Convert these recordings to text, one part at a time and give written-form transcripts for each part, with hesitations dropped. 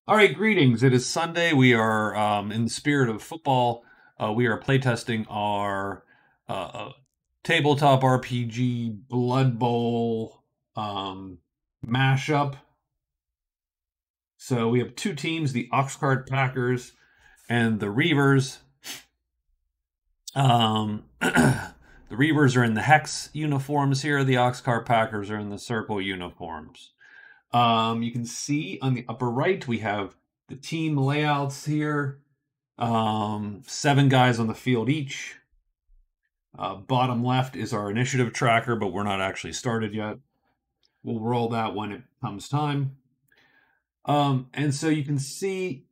All right, greetings. It is Sunday. We are, in the spirit of football, we are playtesting our tabletop RPG Blood Bowl mashup. So we have two teams, the Oxcart Packers and the Reavers. The Reavers are in the Hex uniforms here. The Oxcart Packers are in the Circle uniforms. You can see on the upper right, we have the team layouts here. 7 guys on the field each. Bottom left is our initiative tracker, but we're not actually started yet. We'll roll that when it comes time. And so you can see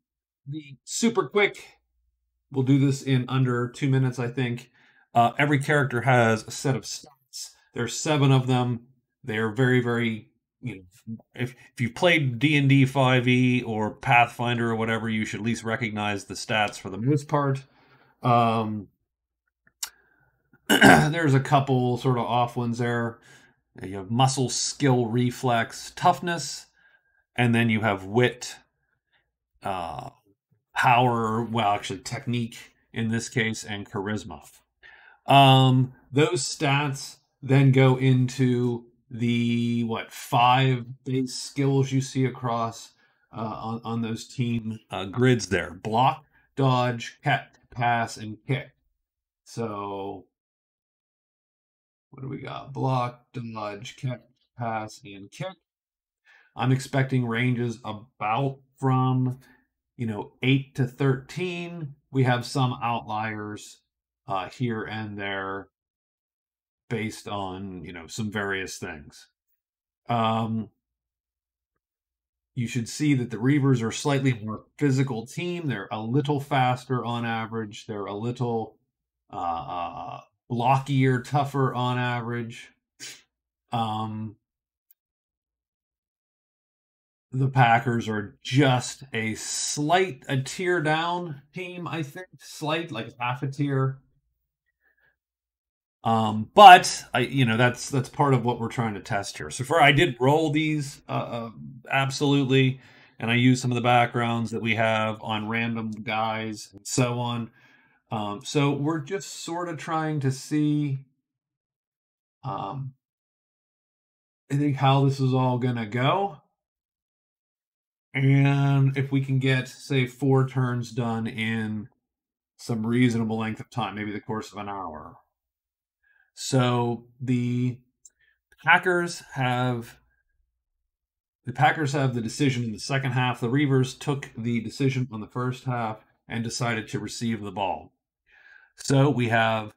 the super quick. We'll do this in under 2 minutes, I think. Every character has a set of stats. There's 7 of them. They're very, very, if you've played D&D 5e or Pathfinder or whatever, you should at least recognize the stats for the most part. There's a couple sort of off ones there. You have muscle, skill, reflex, toughness, and then you have wit, power, well, actually technique in this case, and charisma. Those stats then go into the 5 base skills you see across on those team grids there: block, dodge, catch, pass, and kick. So what do we got? Block, dodge, catch, pass, and kick. I'm expecting ranges about from 8 to 13. We have some outliers here and there based on some various things. You should see that the Reavers are a slightly more physical team. They're a little faster on average. They're a little blockier, tougher on average. The Packers are just a tier down team, I think. Slight, like half a tier. But that's part of what we're trying to test here. So I did roll these absolutely, and I used some of the backgrounds that we have on random guys and so on. So we're just sort of trying to see, I think, how this is all gonna go, and if we can get, say, 4 turns done in some reasonable length of time, maybe the course of an hour. So the Packers have the decision in the second half. The Reavers took the decision on the first half and decided to receive the ball. So we have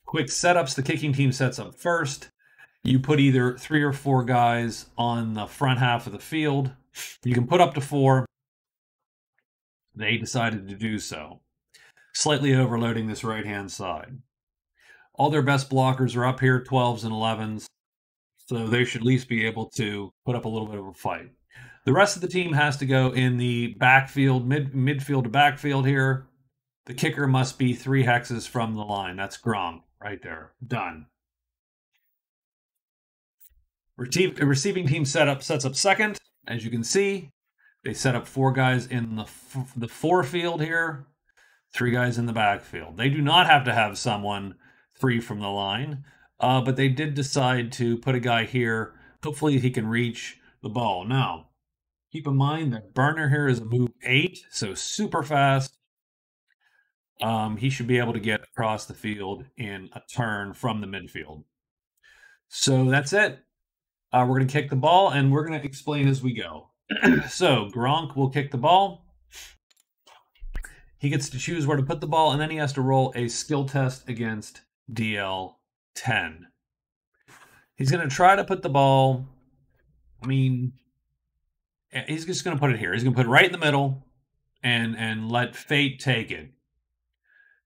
quick setups. The kicking team sets up first. You put either 3 or 4 guys on the front half of the field. You can put up to 4. They decided to do so, slightly overloading this right-hand side. All their best blockers are up here, 12s and 11s, so they should at least be able to put up a little bit of a fight. The rest of the team has to go in the backfield, midfield to backfield here. The kicker must be 3 hexes from the line. That's Gronk right there. Done. Receiving team sets up second. As you can see, they set up 4 guys in the forefield here, 3 guys in the backfield. They do not have to have someone free from the line, but they did decide to put a guy here. Hopefully he can reach the ball. Now, keep in mind that Burner here is a move 8, so super fast. He should be able to get across the field in a turn from the midfield. So that's it. We're going to kick the ball, and we're going to explain as we go. So Gronk will kick the ball. He gets to choose where to put the ball, and then he has to roll a skill test against DL10. He's going to try to put the ball, he's just going to put it here. He's going to put it right in the middle and let fate take it.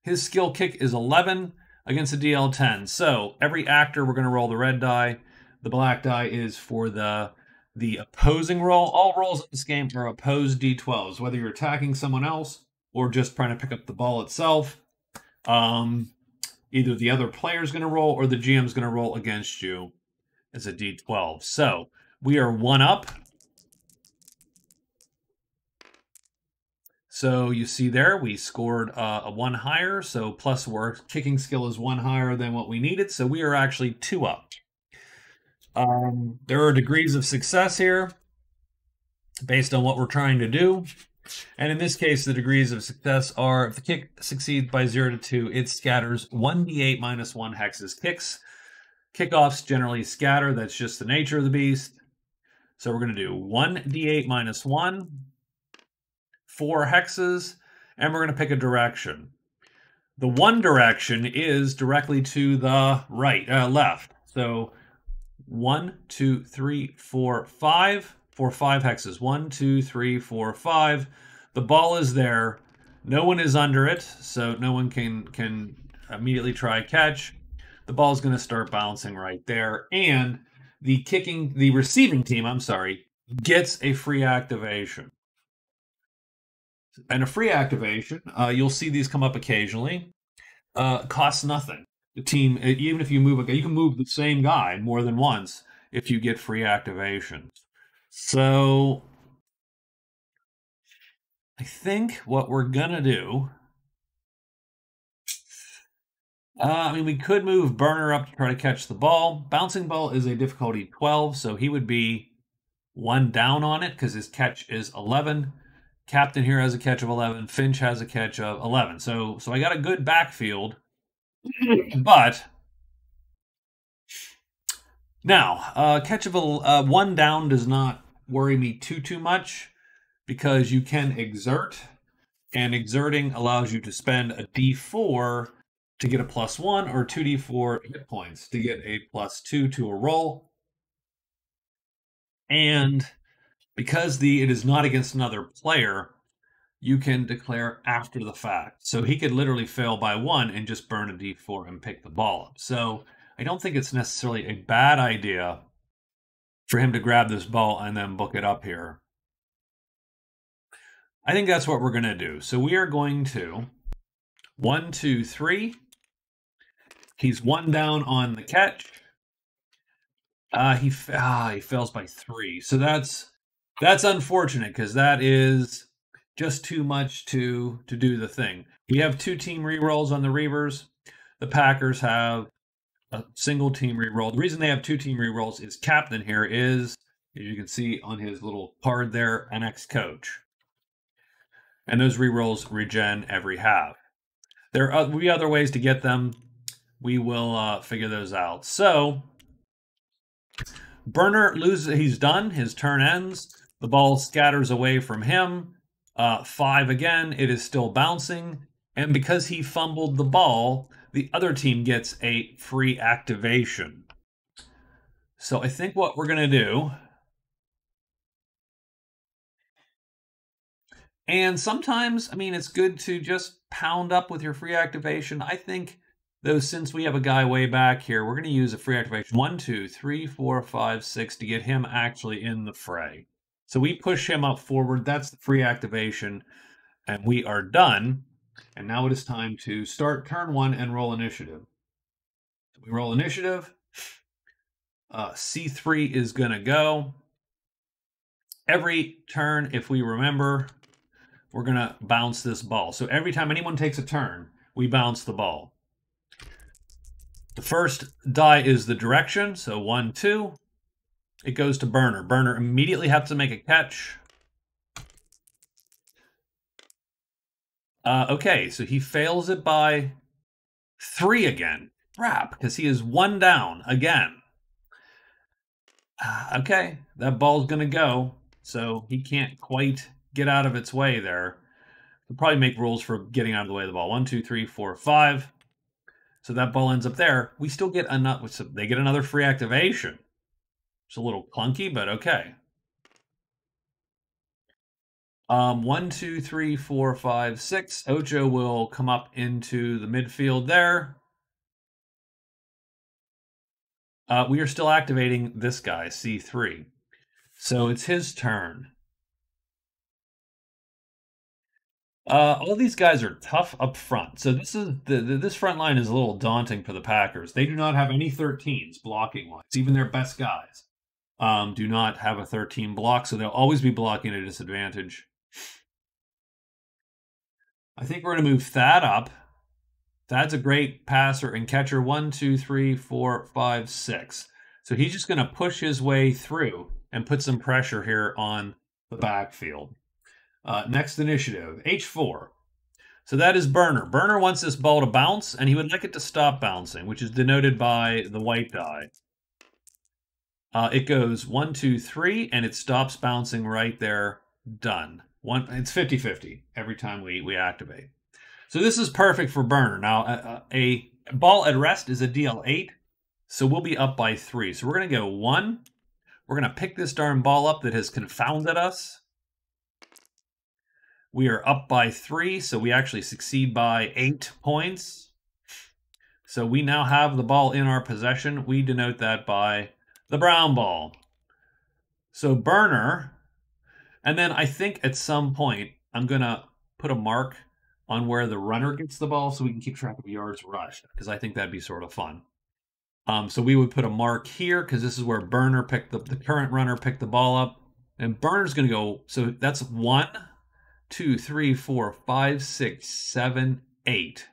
His skill kick is 11 against the DL10. So every actor, we're going to roll the red die. The black die is for the opposing roll. All rolls in this game are opposed D12s, whether you're attacking someone else or just trying to pick up the ball itself. Either the other player's going to roll or the GM's going to roll against you as a D12. So we are 1 up. So you see there, we scored a 1 higher, so plus our kicking skill is 1 higher than what we needed, so we are actually 2 up. There are degrees of success here based on what we're trying to do. And in this case, the degrees of success are, if the kick succeeds by 0 to 2, it scatters 1d8 minus 1 hexes. Kickoffs generally scatter. That's just the nature of the beast. So we're going to do 1d8 minus 1, 4 hexes, and we're going to pick a direction. The one direction is directly to the left. So 1, 2, 3, 4, 5. For 5 hexes. 1, 2, 3, 4, 5. The ball is there. No one is under it, so no one can immediately try catch. The ball is going to start bouncing right there, and the receiving team, gets a free activation. And a free activation, you'll see these come up occasionally. Costs nothing. The team, even if you move you can move the same guy more than once if you get free activations. So I think what we're going to do, we could move Burner up to try to catch the ball. Bouncing ball is a difficulty 12, so he would be 1 down on it because his catch is 11. Captain here has a catch of 11. Finch has a catch of 11. So I got a good backfield, but now catch of 1 down does not worry me too much because you can exert, and exerting allows you to spend a d4 to get a +1 or 2d4 hit points to get a +2 to a roll. And because it is not against another player, you can declare after the fact. So he could literally fail by 1 and just burn a d4 and pick the ball up. So I don't think it's necessarily a bad idea for him to grab this ball and then book it up here. I think that's what we're going to do. So we are going to 1, 2, 3. He's 1 down on the catch. He fails by 3. So that's unfortunate because that is just too much to do the thing. We have 2 team rerolls on the Reavers. The Packers have a single team reroll. The reason they have 2 team rerolls is Captain here is, as you can see on his little card there, an ex-coach. And those rerolls regen every half. There will be other ways to get them. We will figure those out. So Burner loses. He's done. His turn ends. The ball scatters away from him. 5 again. It is still bouncing. And because he fumbled the ball, the other team gets a free activation. So I think what we're going to do, and sometimes, it's good to just pound up with your free activation. I think, though, since we have a guy way back here, we're going to use a free activation 1, 2, 3, 4, 5, 6 to get him actually in the fray. So we push him up forward. That's the free activation, and we are done. And now it is time to start turn 1 and roll initiative. So we roll initiative. C3 is going to go. Every turn, if we remember, we're going to bounce this ball. So every time anyone takes a turn, we bounce the ball. The first die is the direction. So 1, 2. It goes to Burner. Burner immediately has to make a catch. Okay, so he fails it by 3 again. Crap, because he is 1 down again. Okay, that ball's going to go. So he can't quite get out of its way there. We'll probably make rules for getting out of the way of the ball. 1, 2, 3, 4, 5. So that ball ends up there. We still get they get another free activation. It's a little clunky, but okay. 1, 2, 3, 4, 5, 6. Ocho will come up into the midfield there. We are still activating this guy, C3. So it's his turn. All these guys are tough up front. So this front line is a little daunting for the Packers. They do not have any 13s blocking wise. Even their best guys do not have a 13 block, so they'll always be blocking at a disadvantage. I think we're going to move Thad up. Thad's a great passer and catcher. 1, 2, 3, 4, 5, 6. So he's just going to push his way through and put some pressure here on the backfield. Next initiative, H4. So that is Burner. Burner wants this ball to bounce, and he would like it to stop bouncing, which is denoted by the white die. It goes 1, 2, 3, and it stops bouncing right there. Done. It's 50-50 every time we activate. So this is perfect for Burner. Now, a ball at rest is a DL8, so we'll be up by 3. So we're going to go 1. We're going to pick this darn ball up that has confounded us. We are up by 3, so we actually succeed by 8 points. So we now have the ball in our possession. We denote that by the brown ball. So Burner, and then I think at some point I'm going to put a mark on where the runner gets the ball so we can keep track of yards rushed, because I think that'd be sort of fun. So we would put a mark here because this is where Burner picked the current runner picked the ball up, and Burner's going to go. So that's 1, 2, 3, 4, 5, 6, 7, 8,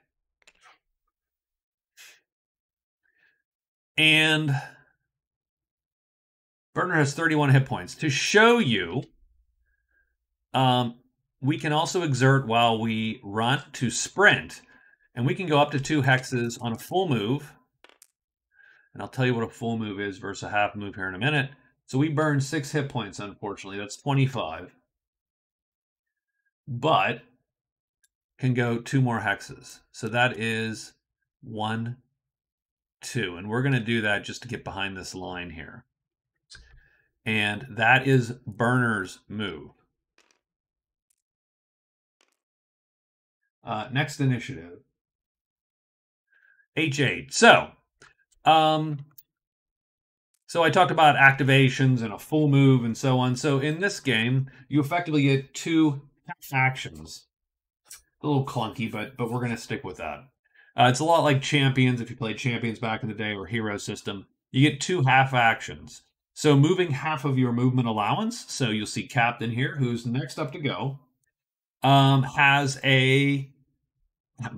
and Burner has 31 hit points. To show you, we can also exert while we run to sprint, and we can go up to 2 hexes on a full move. And I'll tell you what a full move is versus a half move here in a minute. So we burn 6 hit points, unfortunately. That's 25. But can go 2 more hexes. So that is 1, 2. And we're going to do that just to get behind this line here. And that is Burner's move. Next initiative. H8. So I talked about activations and a full move and so on. So in this game, you effectively get 2 actions. A little clunky, but we're going to stick with that. It's a lot like Champions, if you played Champions back in the day, or Hero System. You get 2 half actions. So moving half of your movement allowance. So you'll see Captain here, who's next up to go, has a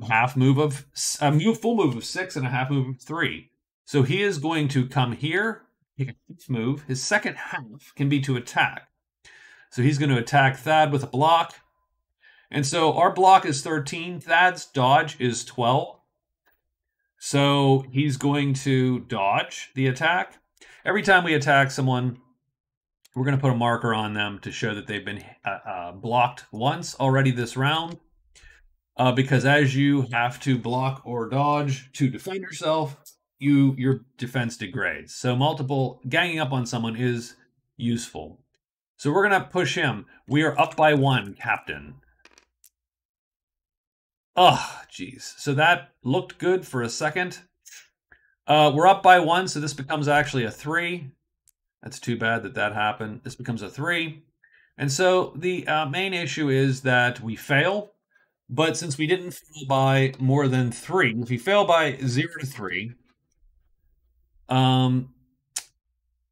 half move of full move of 6 and a half move of 3. So he is going to come here, take a half move. His second half can be to attack. So he's going to attack Thad with a block. And so our block is 13. Thad's dodge is 12. So he's going to dodge the attack. Every time we attack someone, we're going to put a marker on them to show that they've been blocked once already this round. Because as you have to block or dodge to defend yourself, your defense degrades. So multiple ganging up on someone is useful. So we're going to push him. We are up by 1, Captain. Oh, geez. So that looked good for a second. We're up by 1, so this becomes actually a 3. That's too bad that happened. This becomes a 3. And so the main issue is that we fail. But since we didn't fail by more than 3, if you fail by 0 to 3,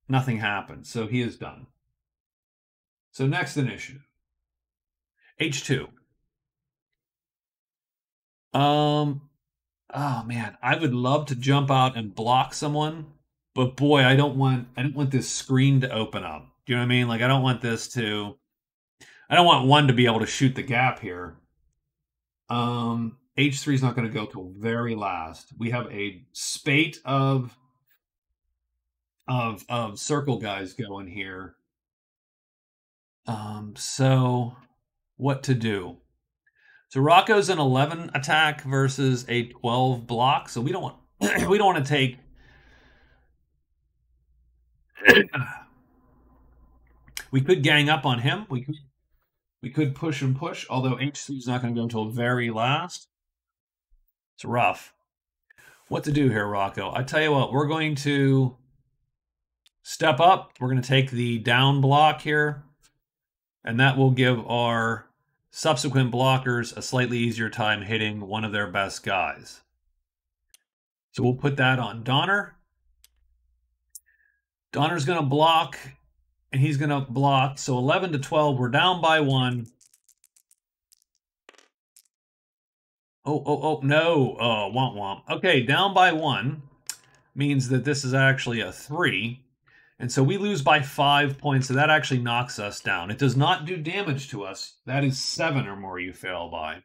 nothing happens. So he is done. So next initiative. H2. Oh man, I would love to jump out and block someone, but boy, I don't want this screen to open up. Do you know what I mean? Like I don't want one to be able to shoot the gap here. H3 is not going to go till very last. We have a spate of circle guys going here. So what to do? So Rocco's an 11 attack versus a 12 block. So we don't want to take we could gang up on him. We could push and push, although H3 is not going to go until very last. It's rough. What to do here, Rocco? I tell you what, we're going to step up. We're going to take the down block here, and that will give our subsequent blockers a slightly easier time hitting one of their best guys. So we'll put that on Donner. Donner's going to block, and he's going to block. So 11 to 12, we're down by 1. No. Oh, womp womp. Okay, down by 1 means that this is actually a 3. And so we lose by 5 points, so that actually knocks us down. It does not do damage to us. That is 7 or more you fail by.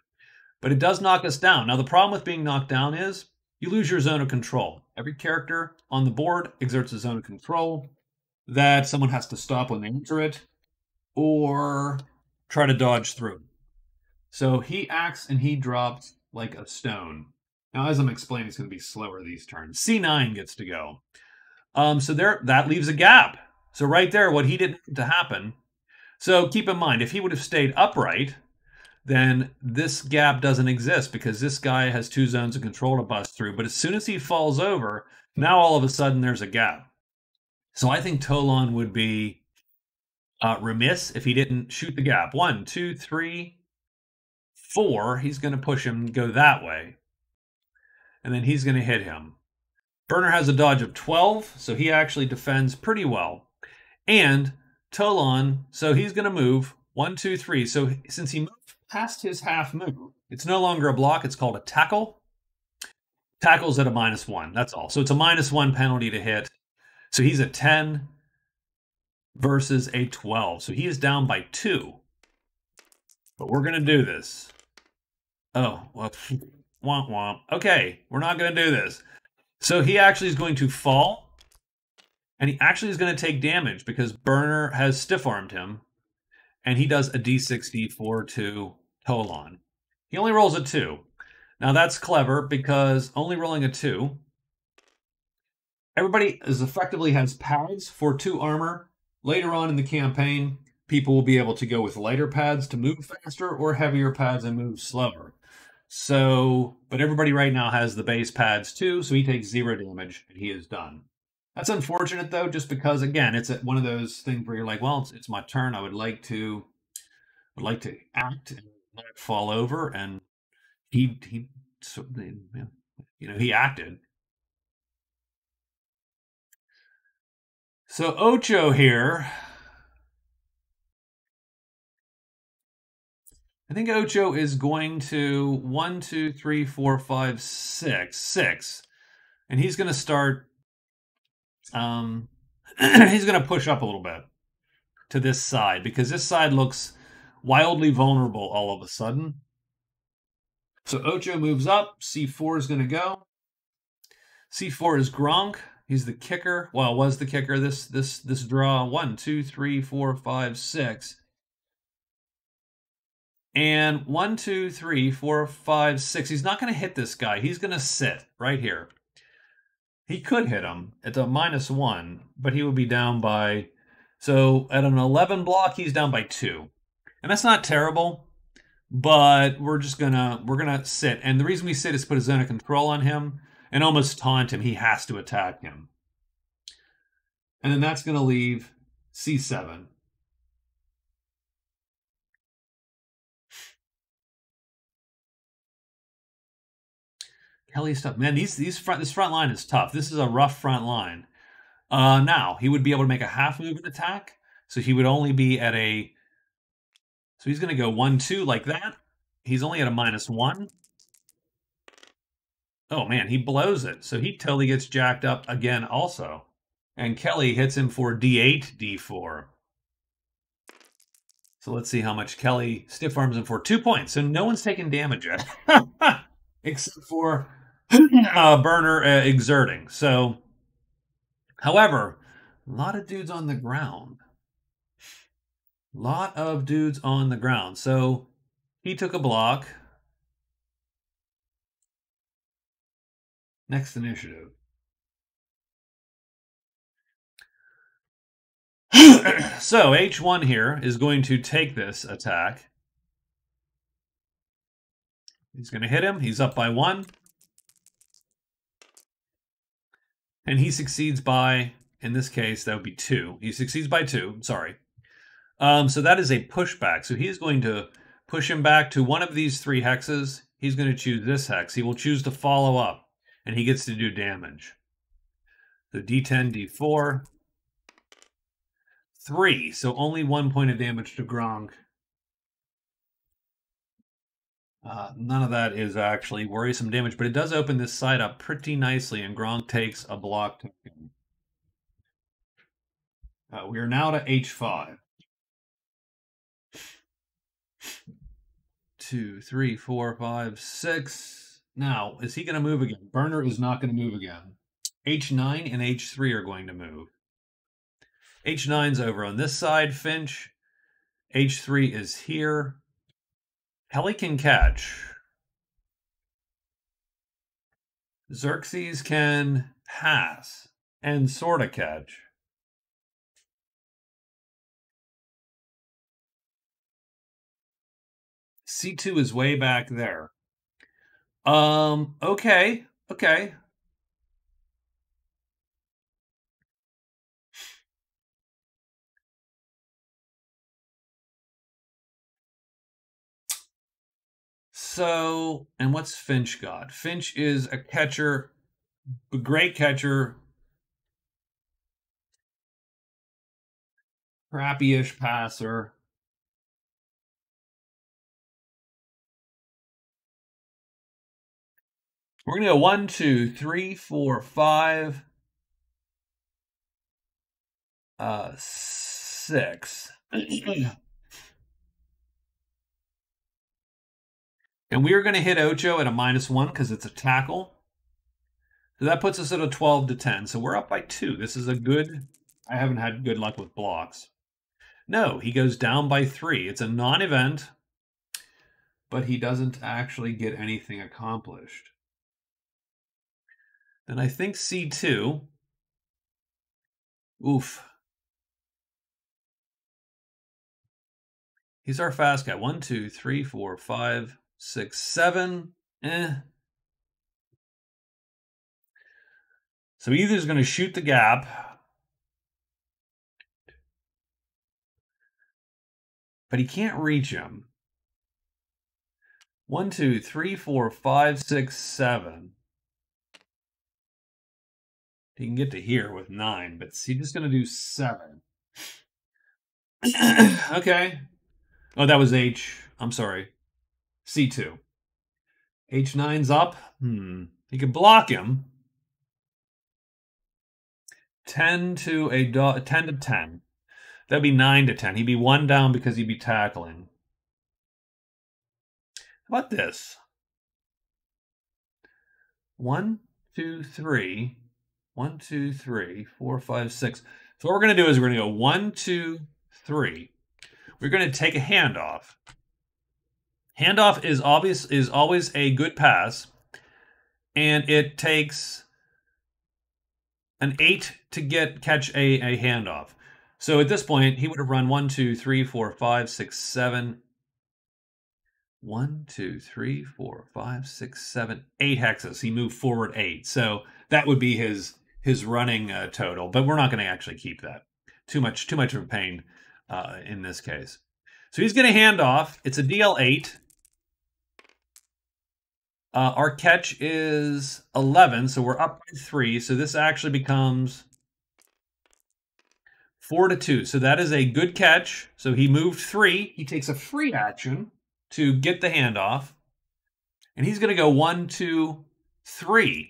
But it does knock us down. Now, the problem with being knocked down is you lose your zone of control. Every character on the board exerts a zone of control that someone has to stop when they enter it or try to dodge through. So he acts and he drops like a stone. Now, as I'm explaining, it's going to be slower these turns. C9 gets to go. So that leaves a gap. So right there, what he didn't want to happen. So keep in mind, if he would have stayed upright, then this gap doesn't exist because this guy has 2 zones of control to bust through. But as soon as he falls over, now all of a sudden there's a gap. So I think Tolan would be remiss if he didn't shoot the gap. 1, 2, 3, 4. He's going to push him go that way. And then he's going to hit him. Burner has a dodge of 12, so he actually defends pretty well. And Tolan, so he's going to move 1, 2, 3. So since he moved past his half move, it's no longer a block. It's called a tackle. Tackle's at a -1. That's all. So it's a -1 penalty to hit. So he's a 10 versus a 12. So he is down by 2. But we're going to do this. Oh, well, womp womp. Okay, we're not going to do this. So he actually is going to fall. And he actually is going to take damage because Burner has stiff-armed him. And he does a d6, d4 to Tolan. He only rolls a 2. Now that's clever because only rolling a 2. Everybody effectively has pads for 2 armor. Later on in the campaign, people will be able to go with lighter pads to move faster or heavier pads and move slower. So, but everybody right now has the base pads too, so he takes 0 damage and he is done. That's unfortunate though, just because again, it's one of those things where you're like, well, it's my turn. I would like to act and not fall over, and he acted. So Ocho here, I think Ocho is going to 1, 2, 3, 4, 5, 6, and he's going to start. He's going to push up a little bit to this side because this side looks wildly vulnerable all of a sudden. So Ocho moves up. C4 is going to go. C4 is Gronk. He's the kicker. Well, was the kicker this draw. 1, 2, 3, 4, 5, 6. And 1, 2, 3, 4, 5, 6. He's not going to hit this guy. He's going to sit right here. He could hit him at a -1, but he would be down by... So at an 11 block, he's down by 2. And that's not terrible, but we're gonna sit. And the reason we sit is put a zone of control on him and almost taunt him. He has to attack him. And then that's going to leave C7. Kelly's tough. Man, this front line is tough. This is a rough front line. Now, he would be able to make a half movement attack. So he would only be at a... So he's going to go 1, 2 like that. He's only at a -1. Oh, man, he blows it. So he totally gets jacked up again also. And Kelly hits him for D8, D4. So let's see how much Kelly stiff arms him for. 2 points. So no one's taken damage yet. Except for Burner exerting. So, however, a lot of dudes on the ground. Lot of dudes on the ground. So he took a block. Next initiative. So H1 here is going to take this attack. He's going to hit him. He's up by 1. And he succeeds by, in this case, that would be 2. He succeeds by 2. Sorry. So that is a pushback. So he's going to push him back to one of these 3 hexes. He's going to choose this hex. He will choose to follow up. And he gets to do damage. So D10, D4. 3. So only 1 point of damage to Gronk. None of that is actually worrisome damage, but it does open this side up pretty nicely, and Gronk takes a block token. We are now to H5. 2, 3, 4, 5, 6. Now, is he going to move again? Burner is not going to move again. H9 and H3 are going to move. H9's over on this side, Finch. H3 is here. Kelly can catch. Xerxes can pass and sort of catch. C2 is way back there. Okay. So, and what's Finch got? Finch is a catcher, a great catcher, crappy-ish passer. We're going to go 1, 2, 3, 4, 5, 6. And we are going to hit Ocho at a -1 because it's a tackle. So that puts us at a 12 to 10. So we're up by 2. This is a good... I haven't had good luck with blocks. No, he goes down by 3. It's a non-event, but he doesn't actually get anything accomplished. Then I think C2. Oof. He's our fast guy. 1, 2, 3, 4, 5, 6, 7. So either is going to shoot the gap, but he can't reach him. 1, 2, 3, 4, 5, 6, 7. He can get to here with 9, but he's just going to do 7. Okay. Oh, that was H. I'm sorry. C2. H9's up. He could block him. 10 to 10. That'd be 9 to 10. He'd be 1 down because he'd be tackling. How about this? 1, 2, 3. 1, 2, 3, 4, 5, 6. So what we're going to do is we're going to go 1, 2, 3. We're going to take a handoff. Handoff is always a good pass, and it takes an 8 to catch a handoff. So at this point, he would have run 1, 2, 3, 4, 5, 6, 7. 1, 2, 3, 4, 5, 6, 7, 8 hexes. He moved forward 8. So that would be his running total, but we're not going to actually keep that. Too much of a pain in this case. So he's going to hand off. It's a DL8. Our catch is 11, so we're up by 3. So this actually becomes 4 to 2. So that is a good catch. So he moved 3. He takes a free action to get the handoff. And he's going to go 1, 2, 3.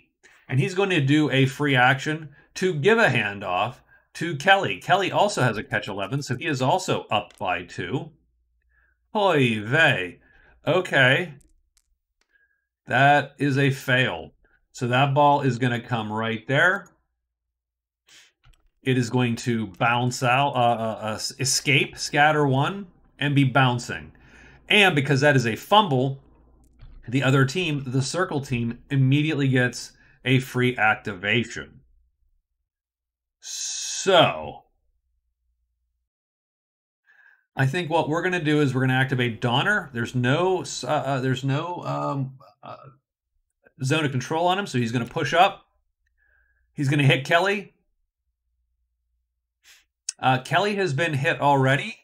And he's going to do a free action to give a handoff to Kelly. Kelly also has a catch 11, so he is also up by 2. Hoy vey. Okay. That is a fail. So that ball is going to come right there. It is going to bounce out, escape, scatter 1, and be bouncing. And because that is a fumble, the other team, the circle team, immediately gets a free activation. So I think what we're going to do is we're going to activate Donner. There's no zone of control on him, so he's going to push up. He's going to hit Kelly. Kelly has been hit already,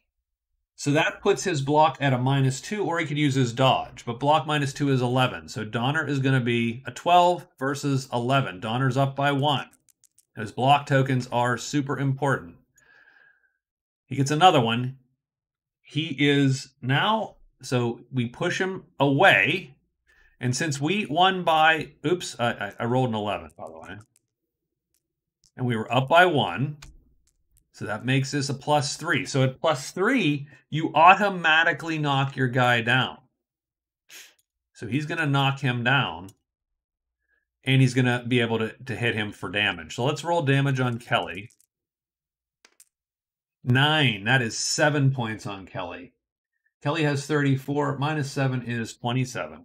so that puts his block at a -2, or he could use his dodge. But block -2 is 11, so Donner is going to be a 12 versus 11. Donner's up by 1. Those block tokens are super important. He gets another one. He is now So we push him away. And since we won by, oops, I rolled an 11, by the way. And we were up by 1. So that makes this a +3. So at +3, you automatically knock your guy down. So he's going to knock him down. And he's going to be able to hit him for damage. So let's roll damage on Kelly. 9. That is 7 points on Kelly. Kelly has 34. Minus 7 is 27.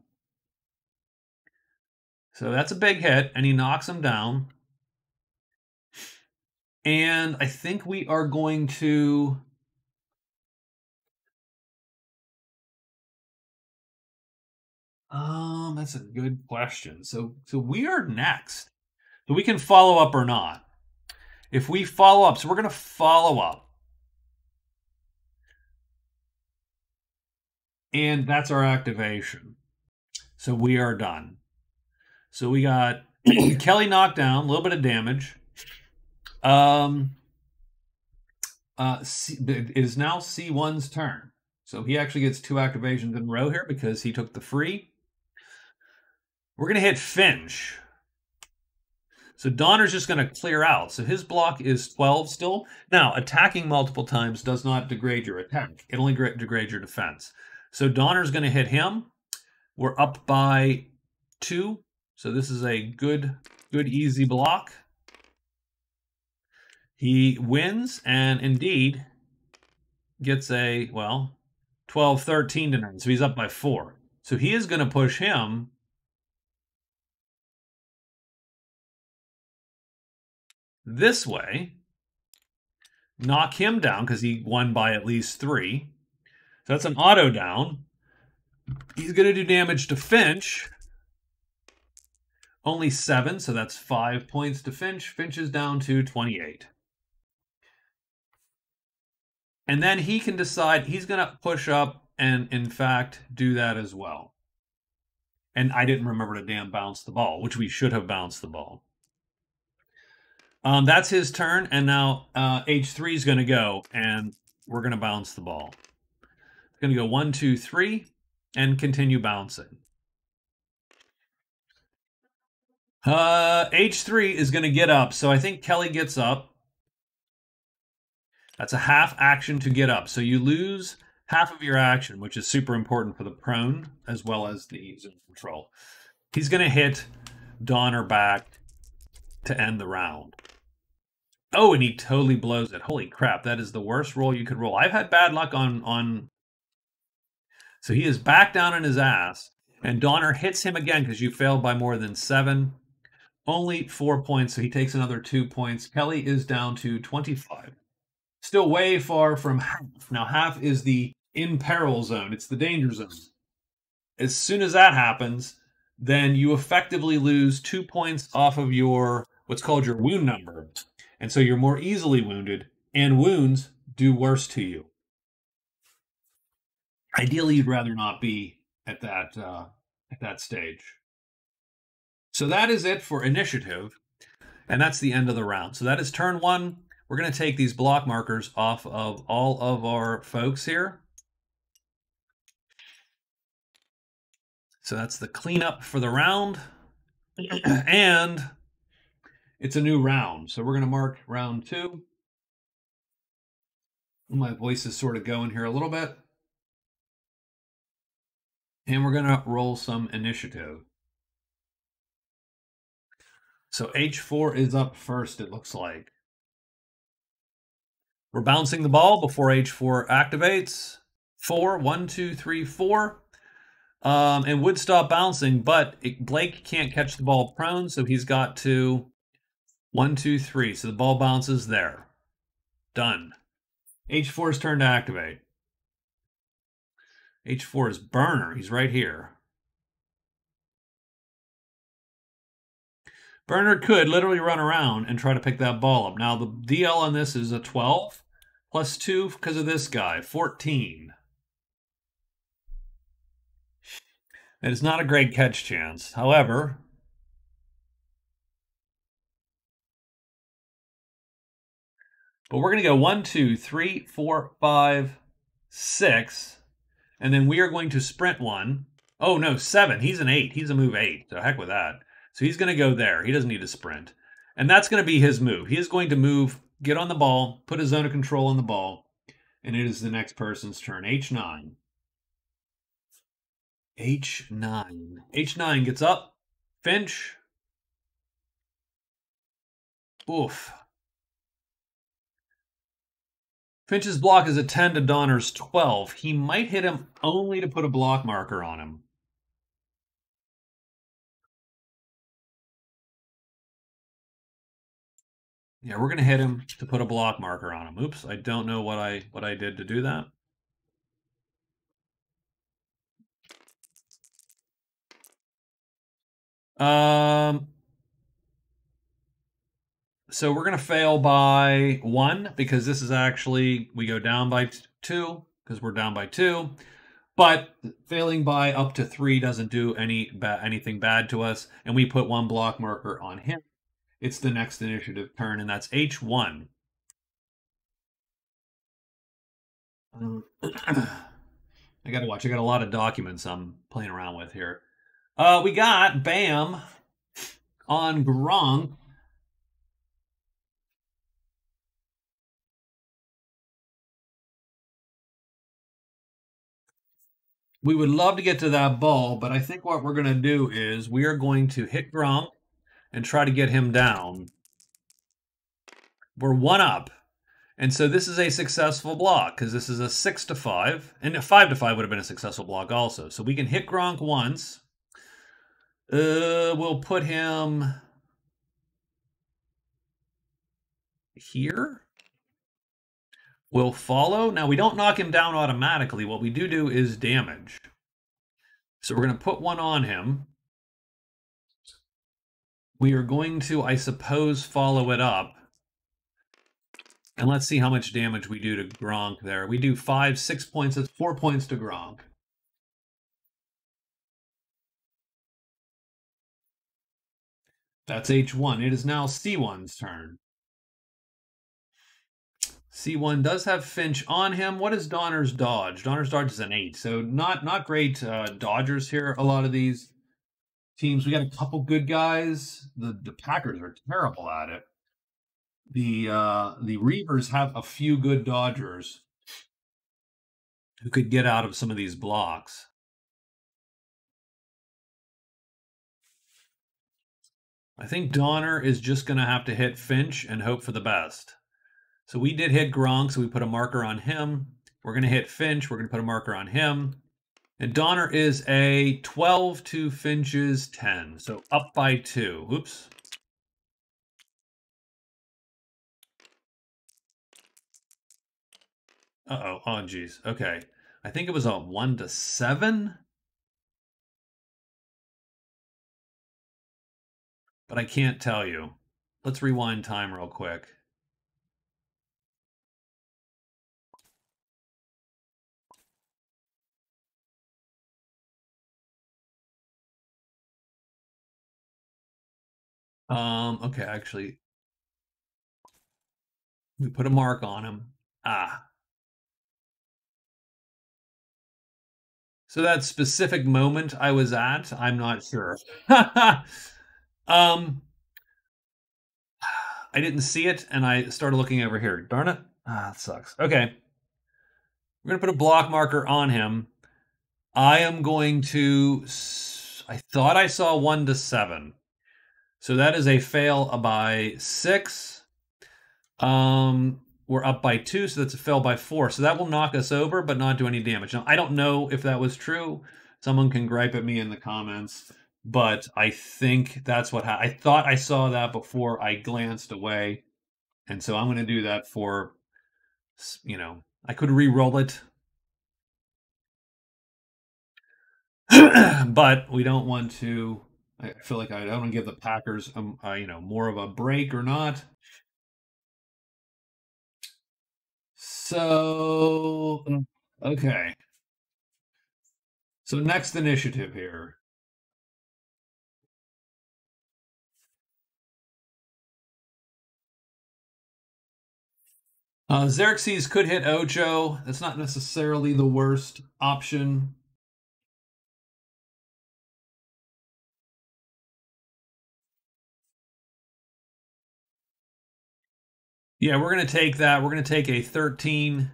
So that's a big hit, and he knocks him down. And I think we are going to... that's a good question. So we are next. So we can follow up or not. If we follow up, so we're going to follow up. And that's our activation. So we are done. So we got Kelly knocked down, a little bit of damage. It is now C1's turn. So he actually gets 2 activations in a row here because he took the free. We're going to hit Finch. So Donner's just going to clear out. So his block is 12 still. Now, attacking multiple times does not degrade your attack. It only degrades your defense. So Donner's going to hit him. We're up by 2. So this is a good easy block. He wins and indeed gets a, well, 12-13 to 9. So he's up by 4. So he is going to push him this way, knock him down because he won by at least 3. So that's an auto down. He's going to do damage to Finch. Only 7, so that's 5 points to Finch. Finch is down to 28. And then he can decide he's going to push up and, in fact, do that as well. And I didn't remember to damn bounce the ball, which we should have bounced the ball. That's his turn, and now H3 is going to go, and we're going to bounce the ball. It's going to go 1, 2, 3, and continue bouncing. H3 is going to get up, so I think Kelly gets up. That's a half action to get up. So you lose half of your action, which is super important for the prone as well as the zone control. He's going to hit Donner back to end the round. Oh, and he totally blows it. Holy crap, that is the worst roll you could roll. I've had bad luck on... So he is back down on his ass, and Donner hits him again because you failed by more than 7. Only 4 points, so he takes another 2 points. Kelly is down to 25. Still way far from half. Now, half is the in peril zone. It's the danger zone. As soon as that happens, then you effectively lose 2 points off of your, what's called your wound number. And so you're more easily wounded, and wounds do worse to you. Ideally, you'd rather not be at that stage. So that is it for initiative, and that's the end of the round. So that is turn 1. We're going to take these block markers off of all of our folks here. So that's the cleanup for the round. And it's a new round. So we're going to mark round 2. My voice is sort of going here a little bit. And we're going to roll some initiative. So H4 is up first, it looks like. We're bouncing the ball before H4 activates. 4, 1, 2, 3, 4. And would stop bouncing, but Blake can't catch the ball prone, so he's got to 1, 2, 3. So the ball bounces there. Done. H4's turn to activate. H4 is Burner. He's right here. Burner could literally run around and try to pick that ball up. Now, the DL on this is a 12 plus 2 because of this guy, 14. That is not a great catch chance. However, but we're going to go 1, 2, 3, 4, 5, 6. And then we are going to sprint 1. Oh, no, 7. He's an 8. He's a move 8. So heck with that. So he's going to go there. He doesn't need to sprint. And that's going to be his move. He is going to move, get on the ball, put a zone of control on the ball, and it is the next person's turn. H9. H9. H9 gets up. Finch. Oof. Finch's block is a 10 to Donner's 12. He might hit him only to put a block marker on him. Yeah, we're going to hit him to put a block marker on him. Oops, I don't know what I did to do that. So we're going to fail by 1 because this is actually, we go down by 2 because we're down by 2. But failing by up to 3 doesn't do anything bad to us. And we put 1 block marker on him. It's the next initiative turn, and that's H1. I got to watch. I got a lot of documents I'm playing around with here. We got Bam on Gronk. We would love to get to that ball, but I think what we're going to do is we are going to hit Gronk and try to get him down. We're 1 up. And so this is a successful block because this is a 6 to 5. And a 5 to 5 would have been a successful block also. So we can hit Gronk once. We'll put him here. We'll follow. Now, we don't knock him down automatically. What we do is damage. So we're going to put 1 on him. We are going to, I suppose, follow it up. And let's see how much damage we do to Gronk there. We do 5, 6 points. That's 4 points to Gronk. That's H1. It is now C1's turn. C1 does have Finch on him. What is Donner's dodge? Donner's dodge is an 8. So not great dodgers here. A lot of these teams. We got a couple good guys. The Packers are terrible at it. The Reavers have a few good dodgers who could get out of some of these blocks. I think Donner is just going to have to hit Finch and hope for the best. So we did hit Gronk, so we put a marker on him. We're going to hit Finch. We're going to put a marker on him. And Donner is a 12 to Finch's 10. So up by 2. Oops. Uh-oh. Oh, geez. Okay. I think it was a 1 to 7. But I can't tell you. Let's rewind time real quick. Okay, actually, we put a mark on him. Ah. So that specific moment I was at, I'm not sure. I didn't see it, and I started looking over here. Darn it. Ah, that sucks. Okay. We're going to put a block marker on him. I am going to... I thought I saw 1 to 7. So that is a fail by 6. We're up by 2, so that's a fail by 4. So that will knock us over, but not do any damage. Now, I don't know if that was true. Someone can gripe at me in the comments. But I think that's what happened. I thought I saw that before I glanced away. And so I'm going to do that for, you know, I could re-roll it. But we don't want to, I feel like I don't want to give the Packers, you know, more of a break or not. So, okay. So next initiative here. Xerxes could hit Ocho. That's not necessarily the worst option. Yeah, we're going to take that. We're going to take a 13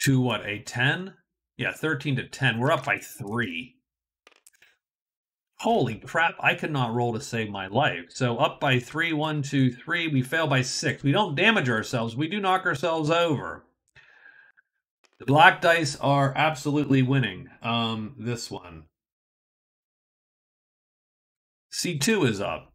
to what, a 10? Yeah, 13 to 10. We're up by 3. Holy crap, I could not roll to save my life. So up by 3, 1, 2, 3. We fail by 6. We don't damage ourselves. We do knock ourselves over. The black dice are absolutely winning. This one. C2 is up.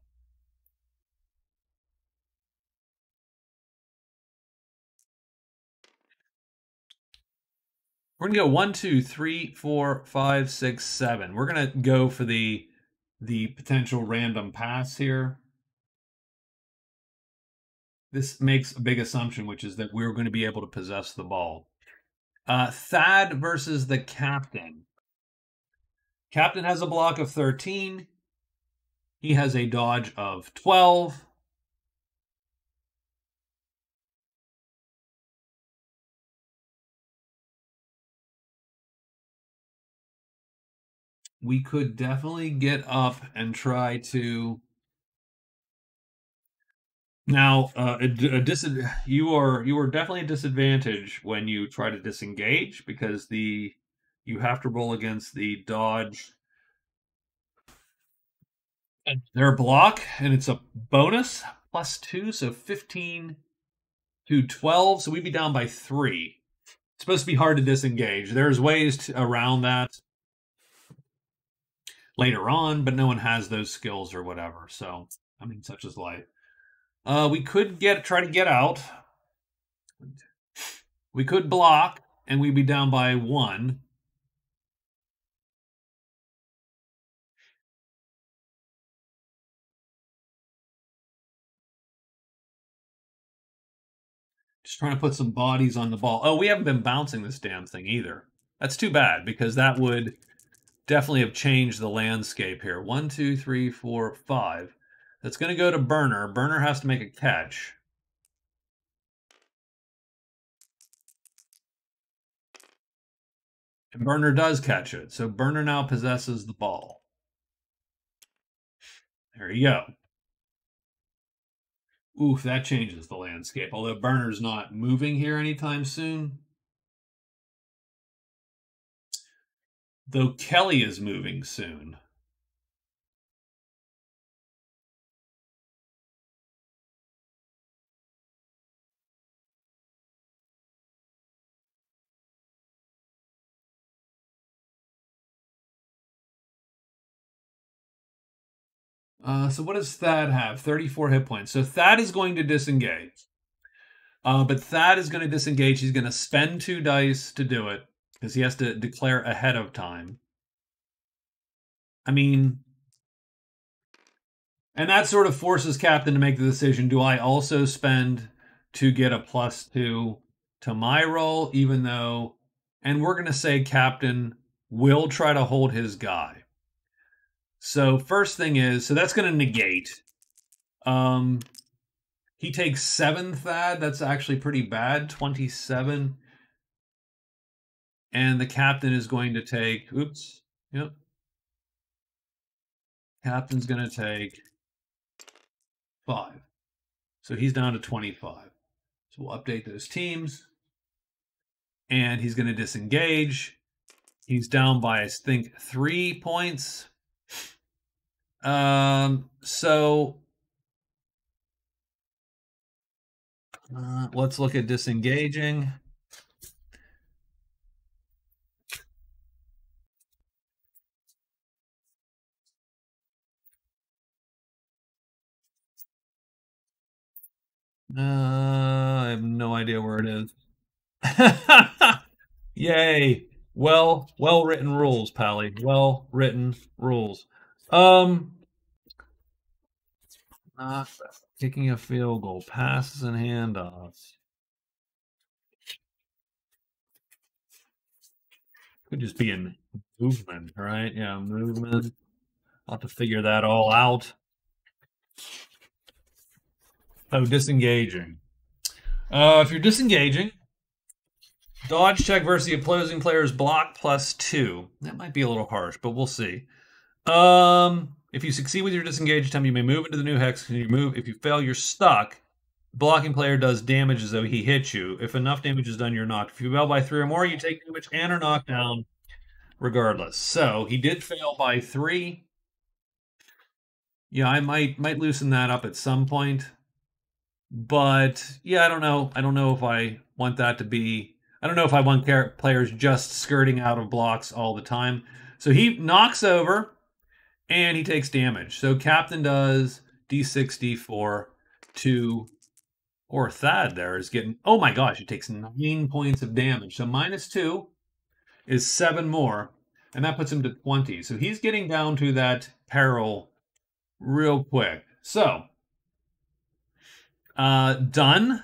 We're gonna go 1, 2, 3, 4, 5, 6, 7. We're gonna go for the potential random pass here. This makes a big assumption, which is that we're going to be able to possess the ball. Thad versus the captain. Captain has a block of 13. He has a dodge of 12. We could definitely get up and try to. Now, you are definitely a disadvantage when you try to disengage because you have to roll against the dodge and their block, and it's a bonus +2, so 15 to 12. So we'd be down by 3. It's supposed to be hard to disengage. There's ways around that later on, but no one has those skills or whatever. So, I mean, such is life. We could try to get out. We could block, and we'd be down by 1. Just trying to put some bodies on the ball. Oh, we haven't been bouncing this damn thing either. That's too bad, because that would definitely have changed the landscape here. 1, 2, 3, 4, 5. That's going to go to Burner. Burner has to make a catch. And Burner does catch it. So Burner now possesses the ball. There you go. Oof, that changes the landscape. Although Burner's not moving here anytime soon. Though Kelly is moving soon. So what does Thad have? 34 hit points. So Thad is going to disengage. But Thad is going to disengage. He's going to spend 2 dice to do it because he has to declare ahead of time. I mean, and that sort of forces Captain to make the decision. Do I also spend to get a +2 to my roll, even though, and we're going to say Captain will try to hold his guy. So first thing is, so that's going to negate. He takes 7 Thad. That's actually pretty bad. 27. And the captain is going to take, oops, yep. Captain's going to take 5. So he's down to 25. So we'll update those teams. And he's going to disengage. He's down by, I think, 3 points. So let's look at disengaging. I have no idea where it is. Yay. Well written rules, Pally. Well written rules. Kicking a field goal, passes and handoffs. Could just be in movement, right? Yeah, movement. I'll have to figure that all out. Oh, disengaging. If you're disengaging, dodge check versus the opposing player's block +2. That might be a little harsh, but we'll see. If you succeed with your disengage attempt, you may move into the new hex. Can you move? If you fail, you're stuck. The blocking player does damage as though he hits you. If enough damage is done, you're knocked. If you fail by 3 or more, you take damage and are knocked down regardless. So he did fail by 3. Yeah, I might loosen that up at some point. But yeah, I don't know. I don't know if I want that to be. I don't know if I want players just skirting out of blocks all the time. So he knocks over and he takes damage. So Captain does D6, D4, 2, or Thad there is getting. Oh my gosh, he takes 9 points of damage. So -2 is 7 more, and that puts him to 20. So he's getting down to that peril real quick. So done.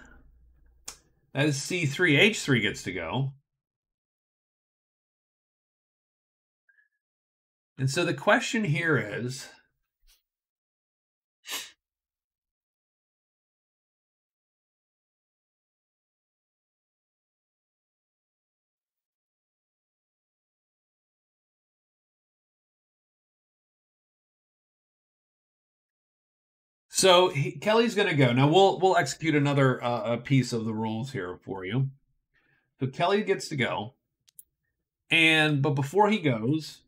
That is C3. H3 gets to go. And so the question here is, so Kelly's going to go. Now we'll execute another piece of the rules here for you. So Kelly gets to go. But before he goes,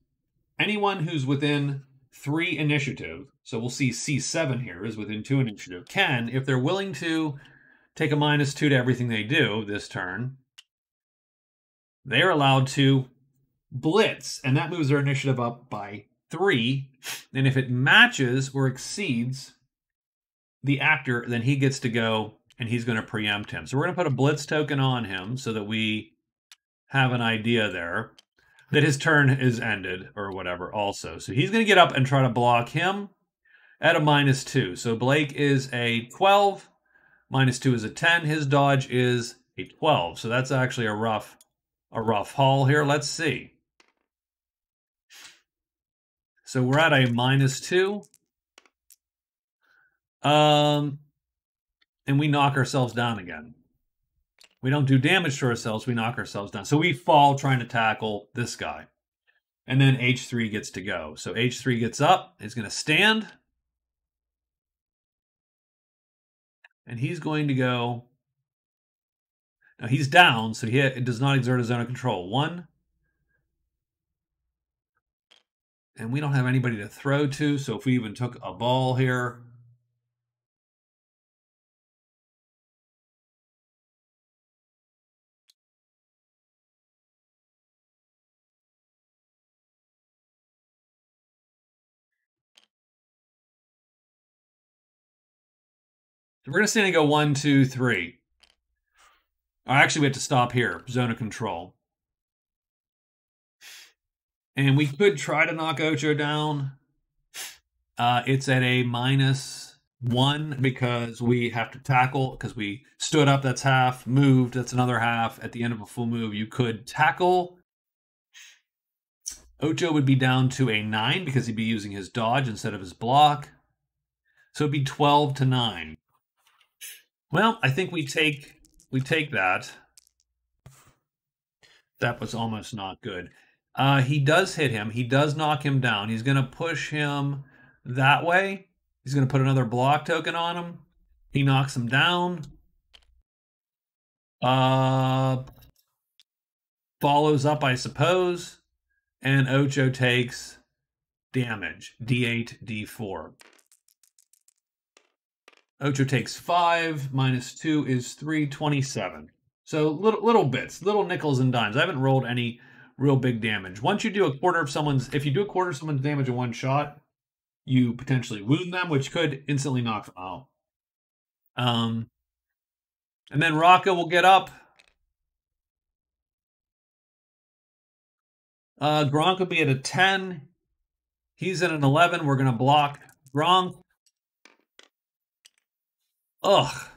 anyone who's within 3 initiative, so we'll see C7 here is within 2 initiative, can, if they're willing to take a -2 to everything they do this turn, they're allowed to blitz, and that moves their initiative up by 3. And if it matches or exceeds the actor, then he gets to go and he's going to preempt him. So we're going to put a blitz token on him so that we have an idea there that his turn is ended or whatever also. So he's going to get up and try to block him at a -2. So Blake is a 12, -2 is a 10. His dodge is a 12. So that's actually a rough haul here. Let's see. So we're at a -2. And we knock ourselves down again. We don't do damage to ourselves, we knock ourselves down. So we fall trying to tackle this guy. And then H3 gets to go. So H3 gets up, he's going to stand. And he's going to go. Now he's down, so it does not exert a zone of control. 1. And we don't have anybody to throw to, so if we even took a ball here. So we're going to stand and go 1, 2, 3. Actually, we have to stop here. Zone of control. And we could try to knock Ocho down. It's at a -1 because we have to tackle, because we stood up, that's half, moved, that's another half. At the end of a full move, you could tackle. Ocho would be down to a 9 because he'd be using his dodge instead of his block. So it'd be 12 to 9. Well, I think we take that. That was almost not good. He does hit him. He does knock him down. He's going to push him that way. He's going to put another block token on him. He knocks him down. Follows up, I suppose. And Ocho takes damage. D8, D4. Ocho takes 5. -2 is 3, 27. So little bits, little nickels and dimes. I haven't rolled any real big damage. Once you do a quarter of someone's, if you do a quarter of someone's damage in one shot, you potentially wound them, which could instantly knock them out. And then Rocco will get up. Gronk will be at a 10. He's at an 11. We're going to block Gronk. Ugh.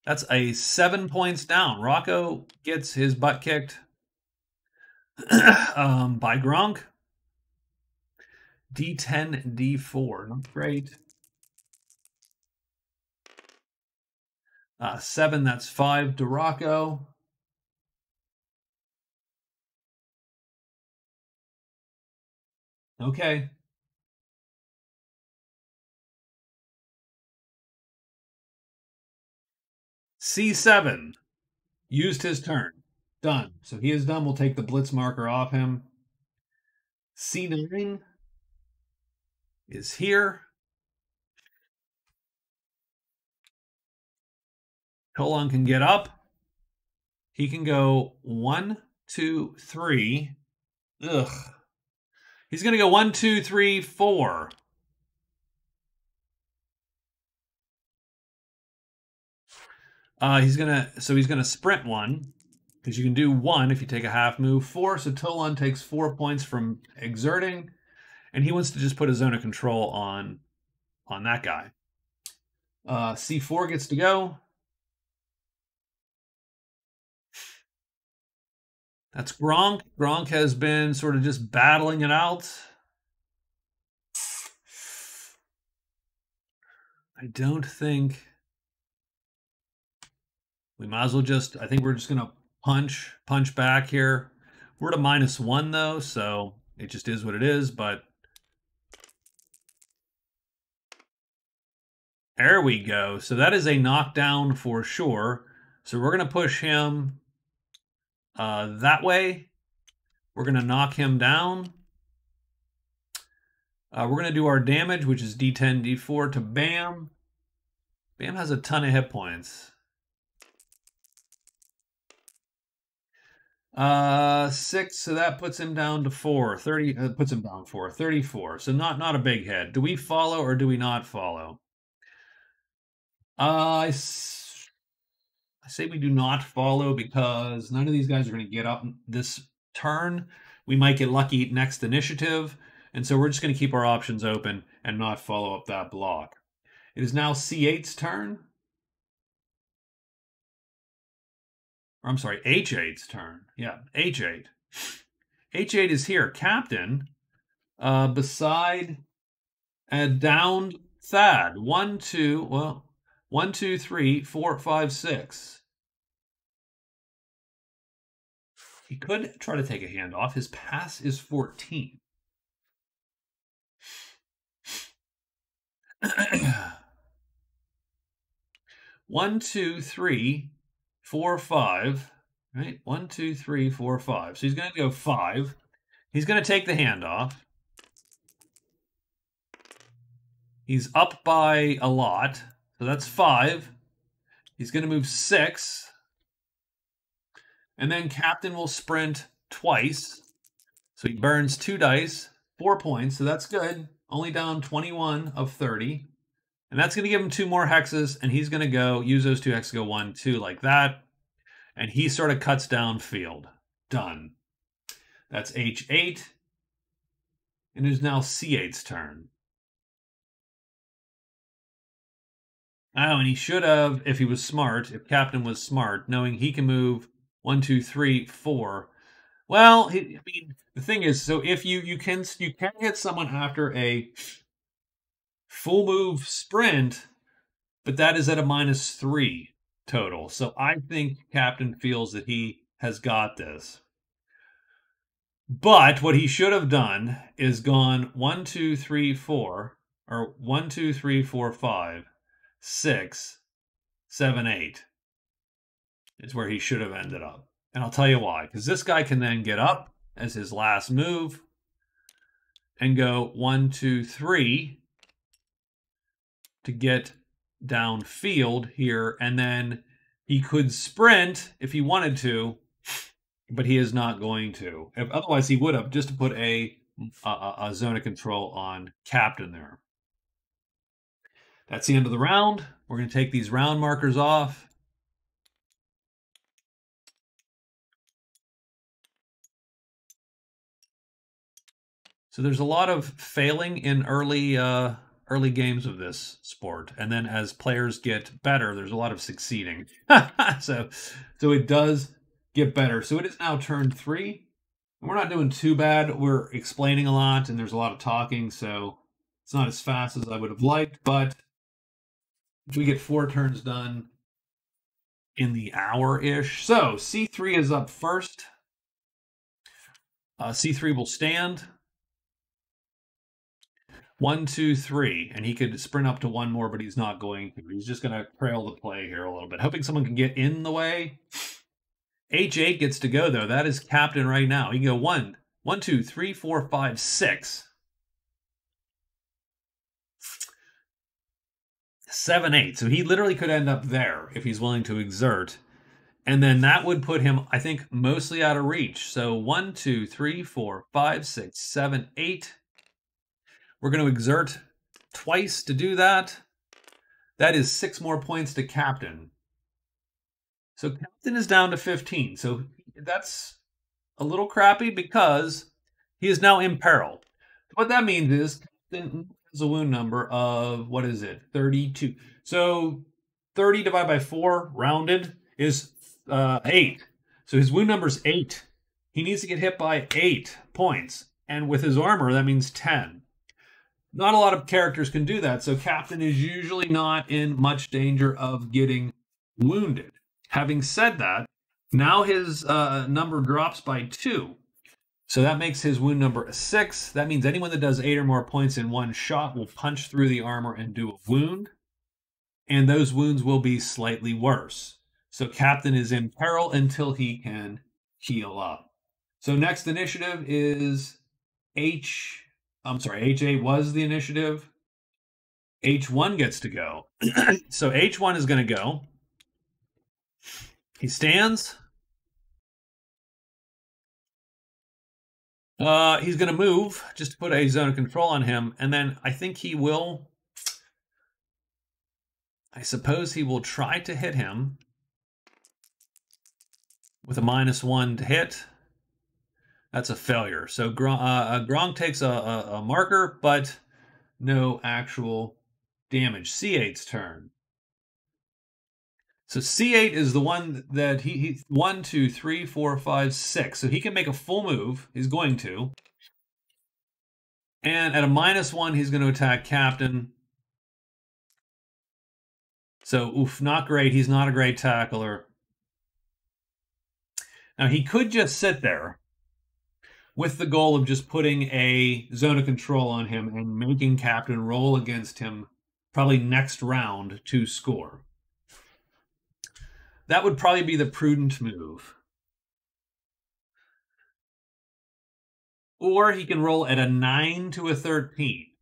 That's a 7 points down. Rocco gets his butt kicked by Gronk. D10, D4. Not great. 7, that's 5 to Rocco. Okay. C7. Used his turn. Done. So he is done. We'll take the blitz marker off him. C9 is here. Tolan can get up. He can go 1, 2, 3. Ugh. He's going to go 1, 2, 3, 4. He's gonna sprint 1, because you can do 1 if you take a half move. 4, so Tolan takes 4 points from exerting, and he wants to just put a zone of control on that guy. C4 gets to go. That's Gronk. Gronk has been sort of just battling it out. I don't think we might as well I think we're just going to punch back here. We're at a -1 though, so it just is what it is, but there we go. So that is a knockdown for sure. So we're going to push him that way. We're going to knock him down. We're going to do our damage, which is D10, D4 to Bam. Bam has a ton of hit points. 6, so that puts him down to 4. 30 puts him down 4. 34. So not a big hit. Do we follow or do we not follow? I say we do not follow because none of these guys are going to get up this turn. We might get lucky next initiative, and so we're just going to keep our options open and not follow up that block. It is now C8's turn. Or, I'm sorry, H8's turn. Yeah, H8. H8 is here. Captain, beside a downed Thad. 1, 2, 3, 4, 5, 6. He could try to take a hand off. His pass is 14. One, 2, 3, 4, 5. Right? 1, 2, 3, 4, 5. So he's going to go 5. He's going to take the hand off. He's up by a lot. So that's 5. He's going to move 6. And then Captain will sprint twice. So he burns 2 dice, 4 points. So that's good. Only down 21 of 30. And that's going to give him 2 more hexes. And he's going to use those 2 hexes to go 1, 2 like that. And he sort of cuts down field. Done. That's H8. And it is now C8's turn. Oh, and he should have, if he was smart, if Captain was smart, knowing he can move 1, 2, 3, 4. Well, I mean, the thing is, so if you can hit someone after a full move sprint, but that is at a -3 total. So I think Captain feels that he has got this. But what he should have done is gone 1, 2, 3, 4, or 1, 2, 3, 4, 5, 6, 7, 8 is where he should have ended up. And I'll tell you why. Because this guy can then get up as his last move and go 1, 2, 3 to get downfield here. And then he could sprint if he wanted to, but he is not going to. Otherwise, he would have, just to put a zone of control on Captain there. That's the end of the round. We're going to take these round markers off. So there's a lot of failing in early games of this sport, and then as players get better, there's a lot of succeeding. so it does get better. So it is now turn 3. And we're not doing too bad. We're explaining a lot, and there's a lot of talking, so it's not as fast as I would have liked, but we get 4 turns done in the hour-ish. So C3 is up first. C3 will stand. 1, 2, 3, and he could sprint up to one more, but he's not going to. He's just going to trail the play here a little bit, hoping someone can get in the way. H8 gets to go, though. That is captain right now. He can go 1, 2, 3, 4, 5, 6. 7, 8. So he literally could end up there if he's willing to exert. And then that would put him, I think, mostly out of reach. So 1, 2, 3, 4, 5, 6, 7, 8. We're going to exert twice to do that. That is 6 more points to captain. So captain is down to 15. So that's a little crappy because he is now imperiled. What that means is captain has a wound number of, what is it, 32. So 30 divided by 4, rounded, is 8. So his wound number is 8. He needs to get hit by 8 points. And with his armor, that means 10. Not a lot of characters can do that, so captain is usually not in much danger of getting wounded. Having said that, now his number drops by 2. So that makes his wound number a 6. That means anyone that does 8 or more points in one shot will punch through the armor and do a wound. And those wounds will be slightly worse. So captain is in peril until he can heal up. So next initiative is H8 was the initiative. H1 gets to go. So H1 is going to go. He stands. He's going to move just to put a zone of control on him. And then I think he will... I suppose he will try to hit him with a -1 to hit. That's a failure. So Gronk takes a marker, but no actual damage. C8's turn. So C8 is the one that he 1, 2, 3, 4, 5, 6. So he can make a full move. He's going to. And at a -1, he's going to attack captain. So, oof, not great. He's not a great tackler. Now, he could just sit there with the goal of just putting a zone of control on him and making captain roll against him probably next round to score. That would probably be the prudent move. Or he can roll at a 9 to a 13.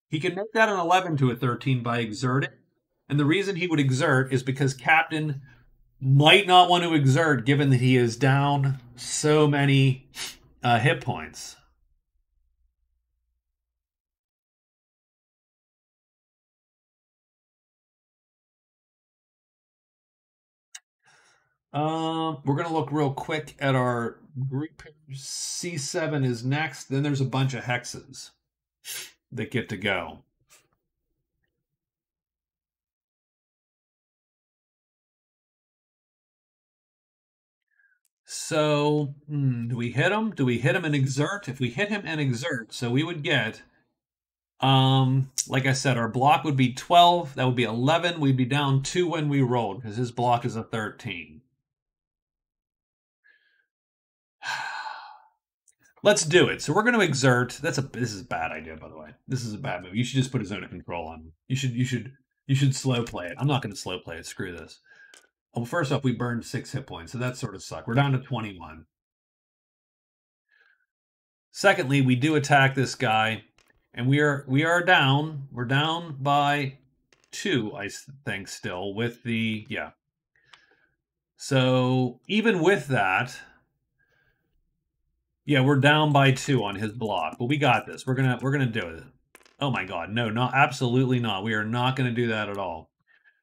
He can make that an 11 to a 13 by exerting. And the reason he would exert is because captain might not want to exert given that he is down so many hit points. We're going to look real quick at our group. C7 is next. Then there's a bunch of hexes that get to go. So, do we hit him? Do we hit him and exert? If we hit him and exert, so we would get, like I said, our block would be 12. That would be 11. We'd be down 2 when we rolled because his block is a 13. Let's do it. So we're going to exert. This is a bad idea, by the way. This is a bad move. You should just put a zone of control on him. You should slow play it. I'm not going to slow play it. Screw this. Well, first off, we burned 6 hit points, so that sort of sucked. We're down to 21. Secondly, we do attack this guy, and we are down. We're down by 2, I think, still with the So even with that, we're down by 2 on his block, but we got this. We're gonna do it. Oh my God, no, absolutely not. We are not going to do that at all.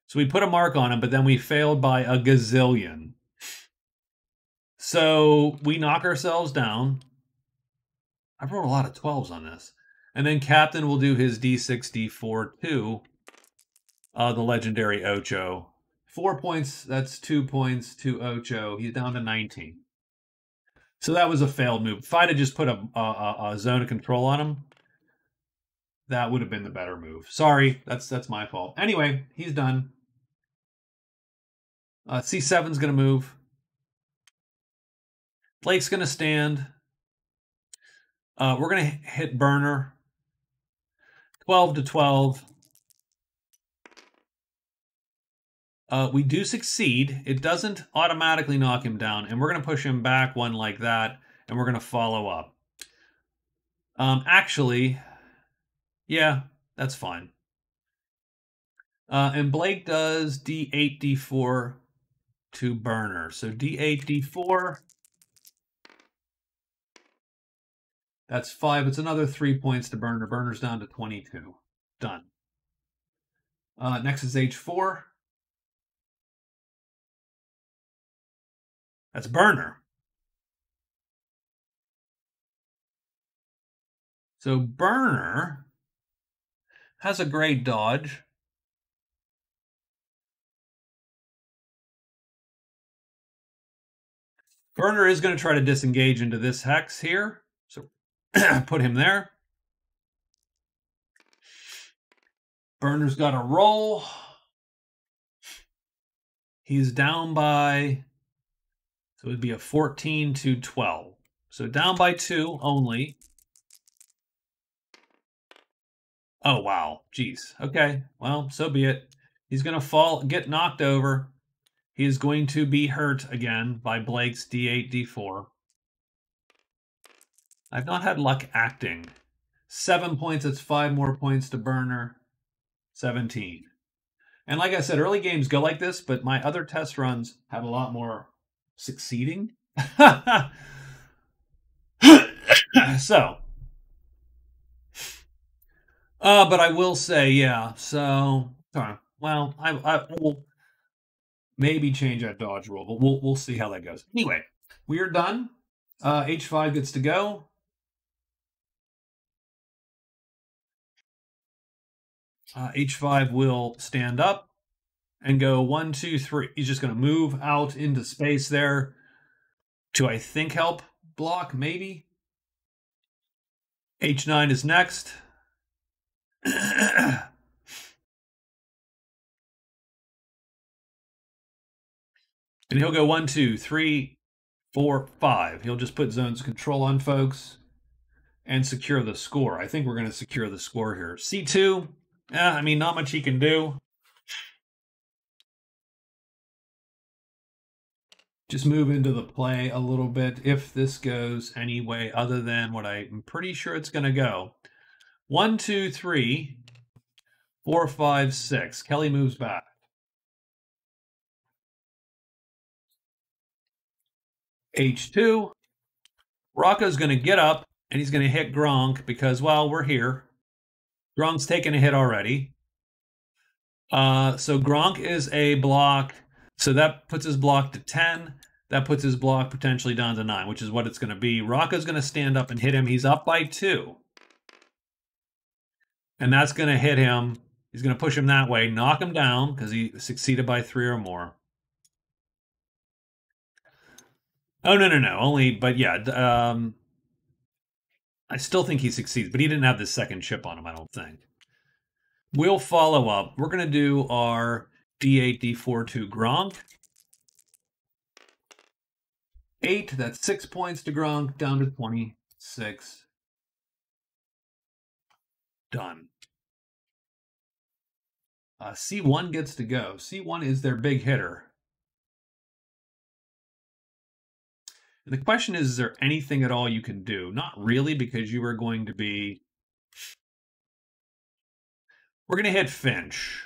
So we put a mark on him, but then we failed by a gazillion. So we knock ourselves down. I've rolled a lot of 12s on this. And then captain will do his D6, D4, 2. The legendary Ocho. 4 points, that's 2 points to Ocho. He's down to 19. So that was a failed move. If I'd have just put a zone of control on him, that would have been the better move. Sorry, that's my fault. Anyway, he's done. C7's going to move. Blake's going to stand. We're going to hit burner. 12 to 12. We do succeed. It doesn't automatically knock him down, and we're going to push him back one like that, and we're going to follow up. Actually, yeah, that's fine. And Blake does D8, D4 to burner. So D8, D4. That's 5. It's another 3 points to burner. Burner's down to 22. Done. Next is H4. That's burner. So burner has a great dodge. Burner is going to try to disengage into this hex here. So put him there. Burner's got a roll. He's down by, so it would be a 14 to 12. So down by 2 only. Oh, wow. Jeez. Okay. Well, so be it. He's going to get knocked over. He is going to be hurt again by Blake's D8, D4. I've not had luck acting. 7 points. It's 5 more points to burner. 17. And like I said, early games go like this, but my other test runs have a lot more succeeding. So, but I will say, yeah. So, well, I will maybe change that dodge roll, but we'll see how that goes. Anyway, we are done. H5 gets to go. H5 will stand up and go 1, 2, 3. He's just going to move out into space there to, I think, help block, maybe. H9 is next. And he'll go 1, 2, 3, 4, 5. He'll just put zones of control on folks and secure the score. I think we're going to secure the score here. C2, I mean, not much he can do. Just move into the play a little bit if this goes any way other than what I'm pretty sure it's going to go. 1, 2, 3, 4, 5, 6. Kelly moves back. H2. Rocco's going to get up, and he's going to hit Gronk because, well, we're here. Gronk's taken a hit already. So Gronk is a block. So that puts his block to 10. That puts his block potentially down to 9, which is what it's going to be. Rocco's going to stand up and hit him. He's up by 2. And that's going to hit him. He's going to push him that way, knock him down because he succeeded by 3 or more. Oh, no. Only, but yeah. I still think he succeeds, but he didn't have the second chip on him, I don't think. We'll follow up. We're going to do our D8, D4 to Gronk. 8, that's 6 points to Gronk, down to 26. Done. C1 gets to go. C1 is their big hitter. And the question is there anything at all you can do? Not really, because you are going to be... We're going to hit Finch.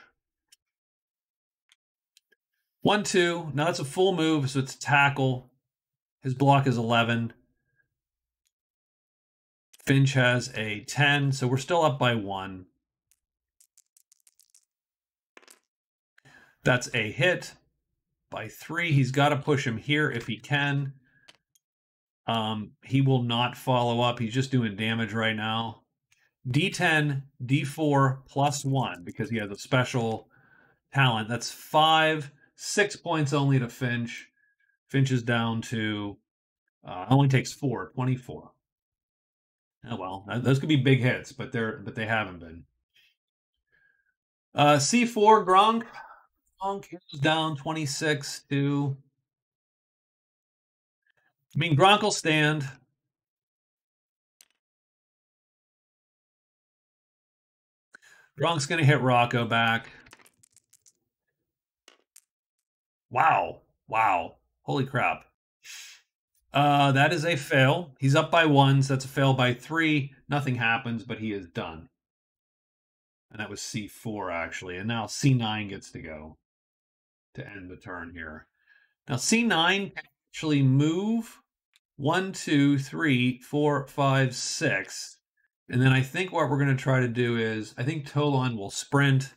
1, 2. Now that's a full move, so it's a tackle. His block is 11. Finch has a 10, so we're still up by 1. That's a hit by 3. He's got to push him here if he can. He will not follow up. He's just doing damage right now. D10, D4 plus 1 because he has a special talent. That's 5, 6 points only to Finch. Finch is down to, only takes 4, 24. Oh, well, those could be big hits, but they haven't been. C4, Gronk. Gronk is down 26 to... I mean, Gronk will stand. Gronk's going to hit Rocco back. Wow. Wow. Holy crap. That is a fail. He's up by 1, so that's a fail by 3. Nothing happens, but he is done. And that was C4, actually. And now C9 gets to go to end the turn here. Now, C9 can actually move 1, 2, 3, 4, 5, 6. And then I think what we're going to try to do is, I think Tolan will sprint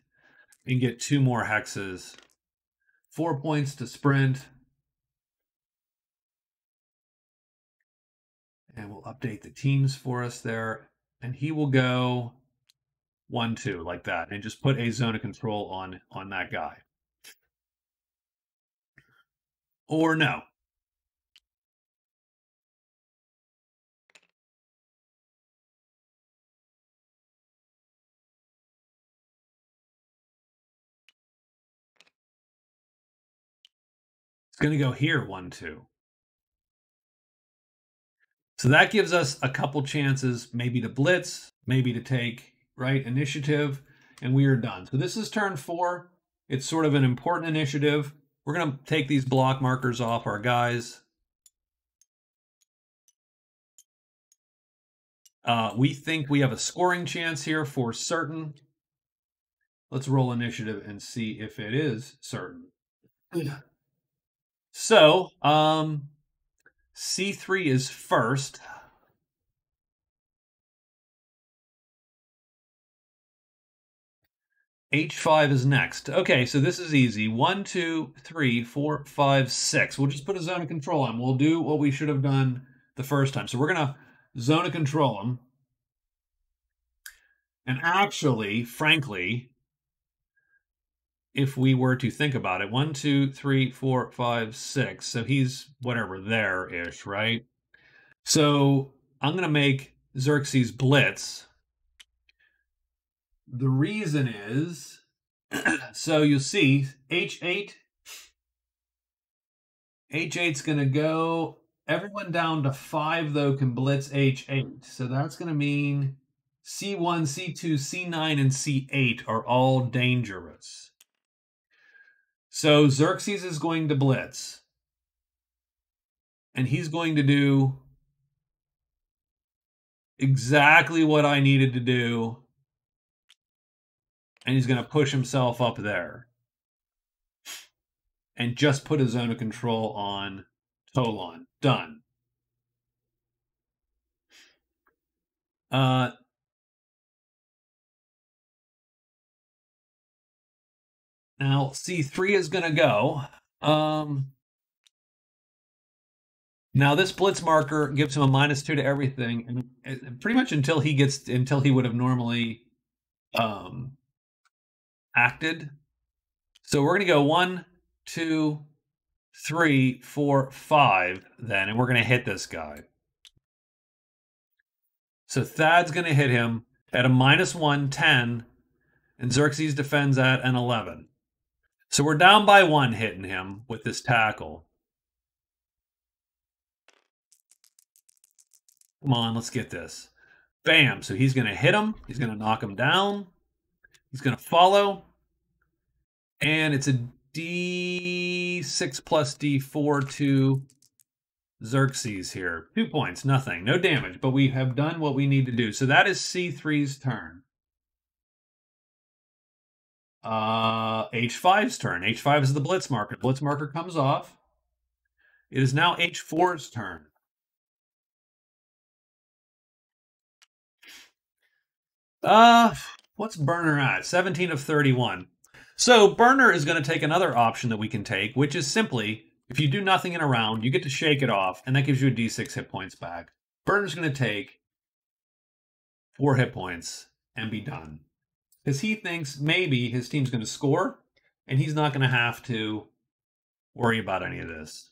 and get 2 more hexes. 4 points to sprint. And we'll update the teams for us there. And he will go 1, 2, like that. And just put a zone of control on that guy. Or no. It's going to go here, 1, 2. So that gives us a couple chances, maybe to blitz, maybe to take, right, initiative, and we are done. So this is turn 4. It's sort of an important initiative. We're going to take these block markers off our guys. We think we have a scoring chance here for certain. Let's roll initiative and see if it is certain. So, C3 is first. H5 is next. Okay, so this is easy. 1, 2, 3, 4, 5, 6. We'll just put a zone of control on. We'll do what we should have done the first time. So we're going to zone of control them. And actually, frankly, if we were to think about it, 1, 2, 3, 4, 5, 6. So he's whatever there-ish, right? So I'm going to make Xerxes blitz. The reason is, so you'll see H8. H8's going to go, everyone down to 5, though, can blitz H8. So that's going to mean C1, C2, C9, and C8 are all dangerous. So Xerxes is going to blitz. And he's going to do exactly what I needed to do. And he's going to push himself up there. And just put a zone of control on Tolan. Done. Now C3 is going to go. Now this blitz marker gives him a -2 to everything, and pretty much until he would have normally acted. So we're going to go 1, 2, 3, 4, 5 then, and we're going to hit this guy. So Thad's going to hit him at a -1, 10, and Xerxes defends at an 11. So we're down by 1 hitting him with this tackle. Come on, let's get this. Bam. So he's going to hit him. He's going to knock him down. He's going to follow. And it's a D6 plus D4 to Xerxes here. 2 points, nothing. No damage, but we have done what we need to do. So that is C3's turn. H5's turn. H5 is the blitz marker. Blitz marker comes off. It is now H4's turn. What's Burner at? 17 of 31. So Burner is going to take another option that we can take, which is simply, if you do nothing in a round, you get to shake it off, and that gives you a D6 hit points back. Burner's going to take 4 hit points and be done. Because he thinks maybe his team's going to score, and he's not going to have to worry about any of this.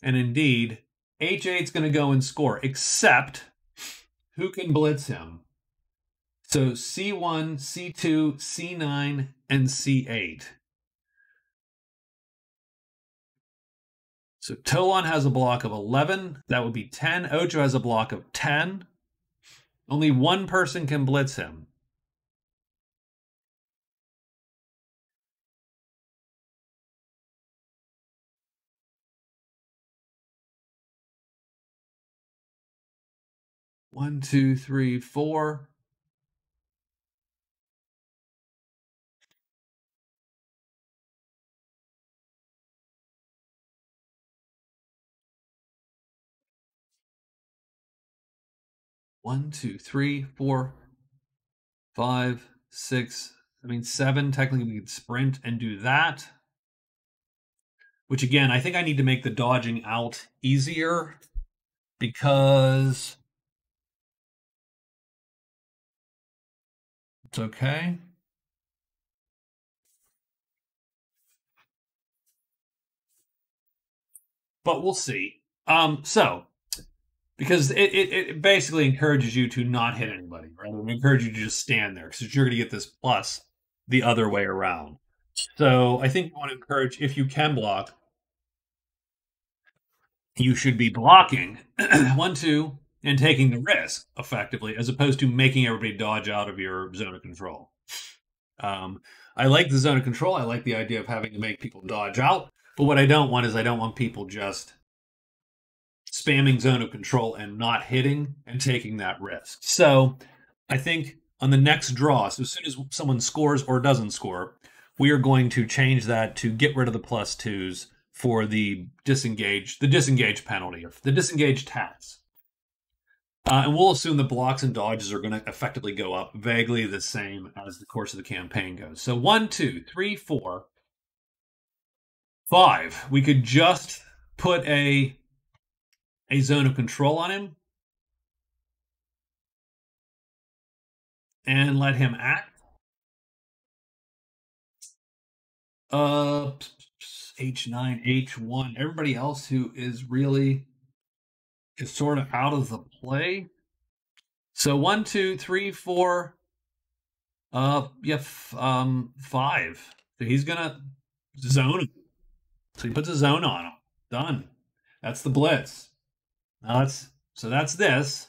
And indeed, H8's going to go and score, except who can blitz him? So C1, C2, C9, and C8. So Tolan has a block of 11. That would be 10. Ocho has a block of 10. Only one person can blitz him. One, two, three, four. One, two, three, four, 5, 6. I mean, 7. Technically, we could sprint and do that. Which, again, I think I need to make the dodging out easier because it's okay. But we'll see. So, because it basically encourages you to not hit anybody, right? It encourages you to just stand there because you're going to get this plus the other way around. So I think you want to encourage, if you can block, you should be blocking 1, 2, and taking the risk effectively, as opposed to making everybody dodge out of your zone of control. I like the zone of control. I like the idea of having to make people dodge out. But what I don't want is I don't want people just spamming zone of control and not hitting and taking that risk. So I think on the next draw, so as soon as someone scores or doesn't score, we are going to change that to get rid of the +2s for the disengage penalty, or the disengage tax. And we'll assume the blocks and dodges are going to effectively go up vaguely the same as the course of the campaign goes. So 1, 2, 3, 4, 5. We could just put a zone of control on him and let him act. H9, H1. Everybody else who is really is sort of out of the play. So 1, 2, 3, 4. 5. So he's gonna zone him. So he puts a zone on him. Done. That's the blitz. Now that's this.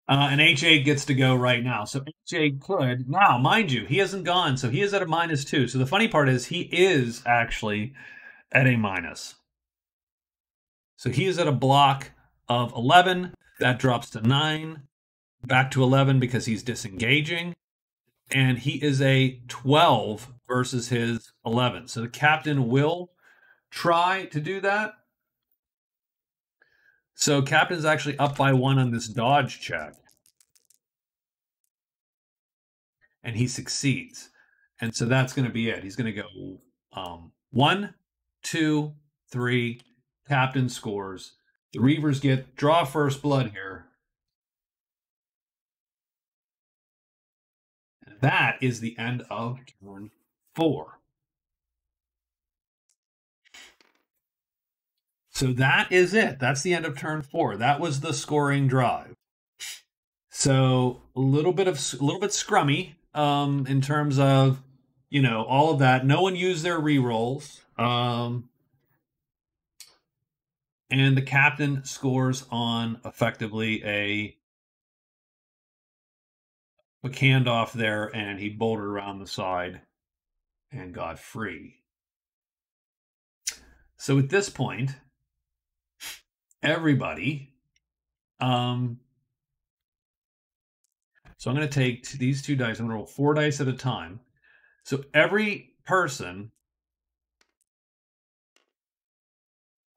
And H8 gets to go right now. So H8 could. Now, mind you, he hasn't gone, so he is at a -2. So the funny part is he is actually at a minus. So he is at a block of 11. That drops to 9. Back to 11 because he's disengaging. And he is a 12 versus his 11. So the captain will try to do that. So captain's actually up by 1 on this dodge check. And he succeeds. And so that's going to be it. He's going to go 1, 2, 3. Captain scores. The Reavers draw first blood here. And that is the end of turn 4. So that is it. That's the end of turn 4. That was the scoring drive. So a little bit scrummy in terms of, all of that. No one used their rerolls. And the captain scores on effectively a handoff there, and he bolted around the side and got free. So at this point, everybody, so I'm going to take these 2 dice. I'm going to roll 4 dice at a time. So every person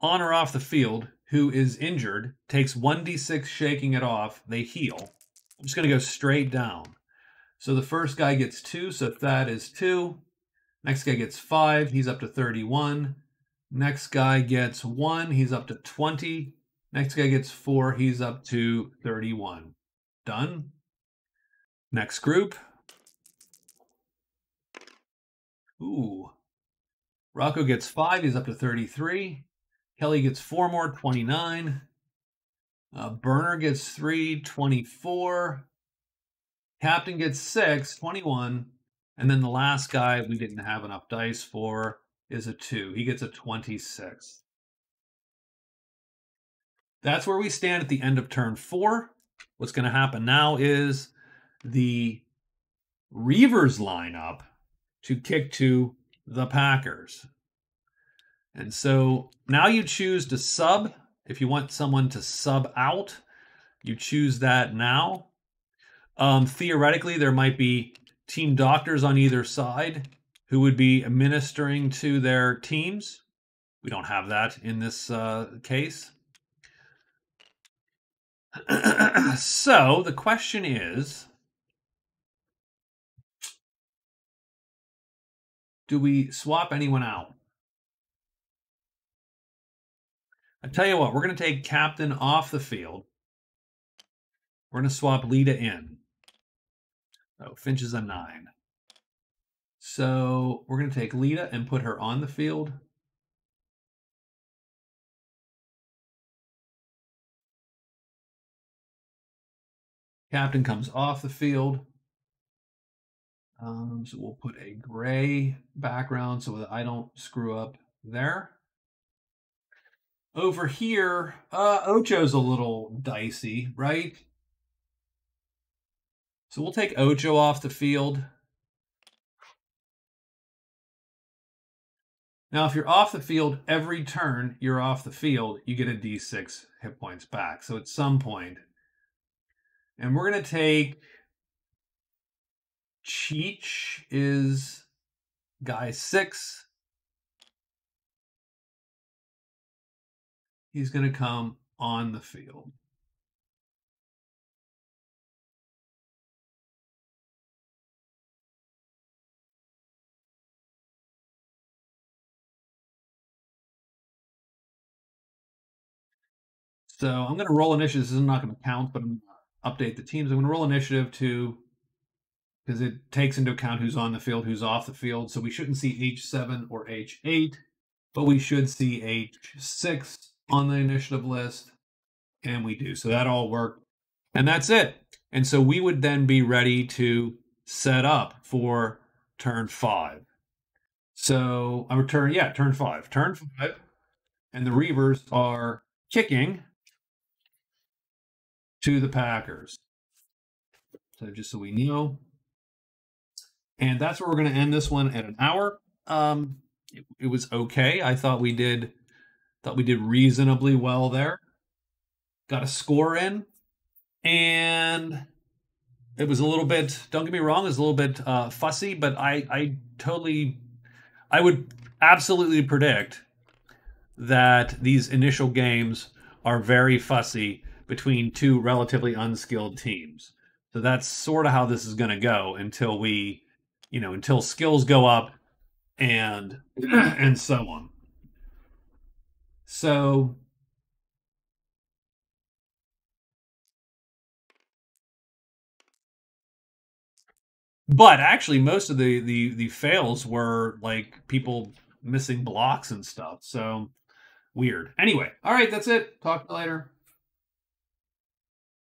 on or off the field who is injured takes 1d6 shaking it off. They heal. I'm just going to go straight down. So the first guy gets 2, so that is 2. Next guy gets 5, he's up to 31. Next guy gets 1, he's up to 20. Next guy gets 4, he's up to 31. Done. Next group. Ooh. Rocco gets 5, he's up to 33. Kelly gets 4 more, 29. Burner gets 3, 24. Captain gets 6, 21. And then the last guy we didn't have enough dice for is a 2. He gets a 26. That's where we stand at the end of turn 4. What's going to happen now is the Reavers line up to kick to the Packers. And so now you choose to sub. If you want someone to sub out, you choose that now. Theoretically, there might be team doctors on either side who would be administering to their teams. We don't have that in this case. So the question is, do we swap anyone out? I tell you what, we're going to take Captain off the field. We're going to swap Lita in. Oh, Finch is a 9. So we're going to take Lita and put her on the field. Captain comes off the field. So we'll put a gray background so that I don't screw up there. Over here, Ocho's a little dicey, right? So we'll take Ocho off the field. Now, if you're off the field, every turn you're off the field, you get a D6 hit points back. So at some point, and we're going to take Cheech is guy 6. He's going to come on the field. So I'm going to roll initiative. This is not going to count, but I'm going to update the teams. I'm going to roll initiative because it takes into account who's on the field, who's off the field. So we shouldn't see H7 or H8, but we should see H6 on the initiative list. And we do. So that all worked. And that's it. And so we would then be ready to set up for turn 5. So turn 5. Turn 5. And the Reavers are kicking to the Packers. So just so we know. And that's where we're going to end this one at an hour. It was okay. I thought we did reasonably well there. Got a score in. And it was a little bit, don't get me wrong, it was a little bit fussy, but I would absolutely predict that these initial games are very fussy between two relatively unskilled teams. So that's sort of how this is going to go until until skills go up and so on. So but actually most of the fails were like people missing blocks and stuff. So weird. Anyway, all right, that's it. Talk to you later.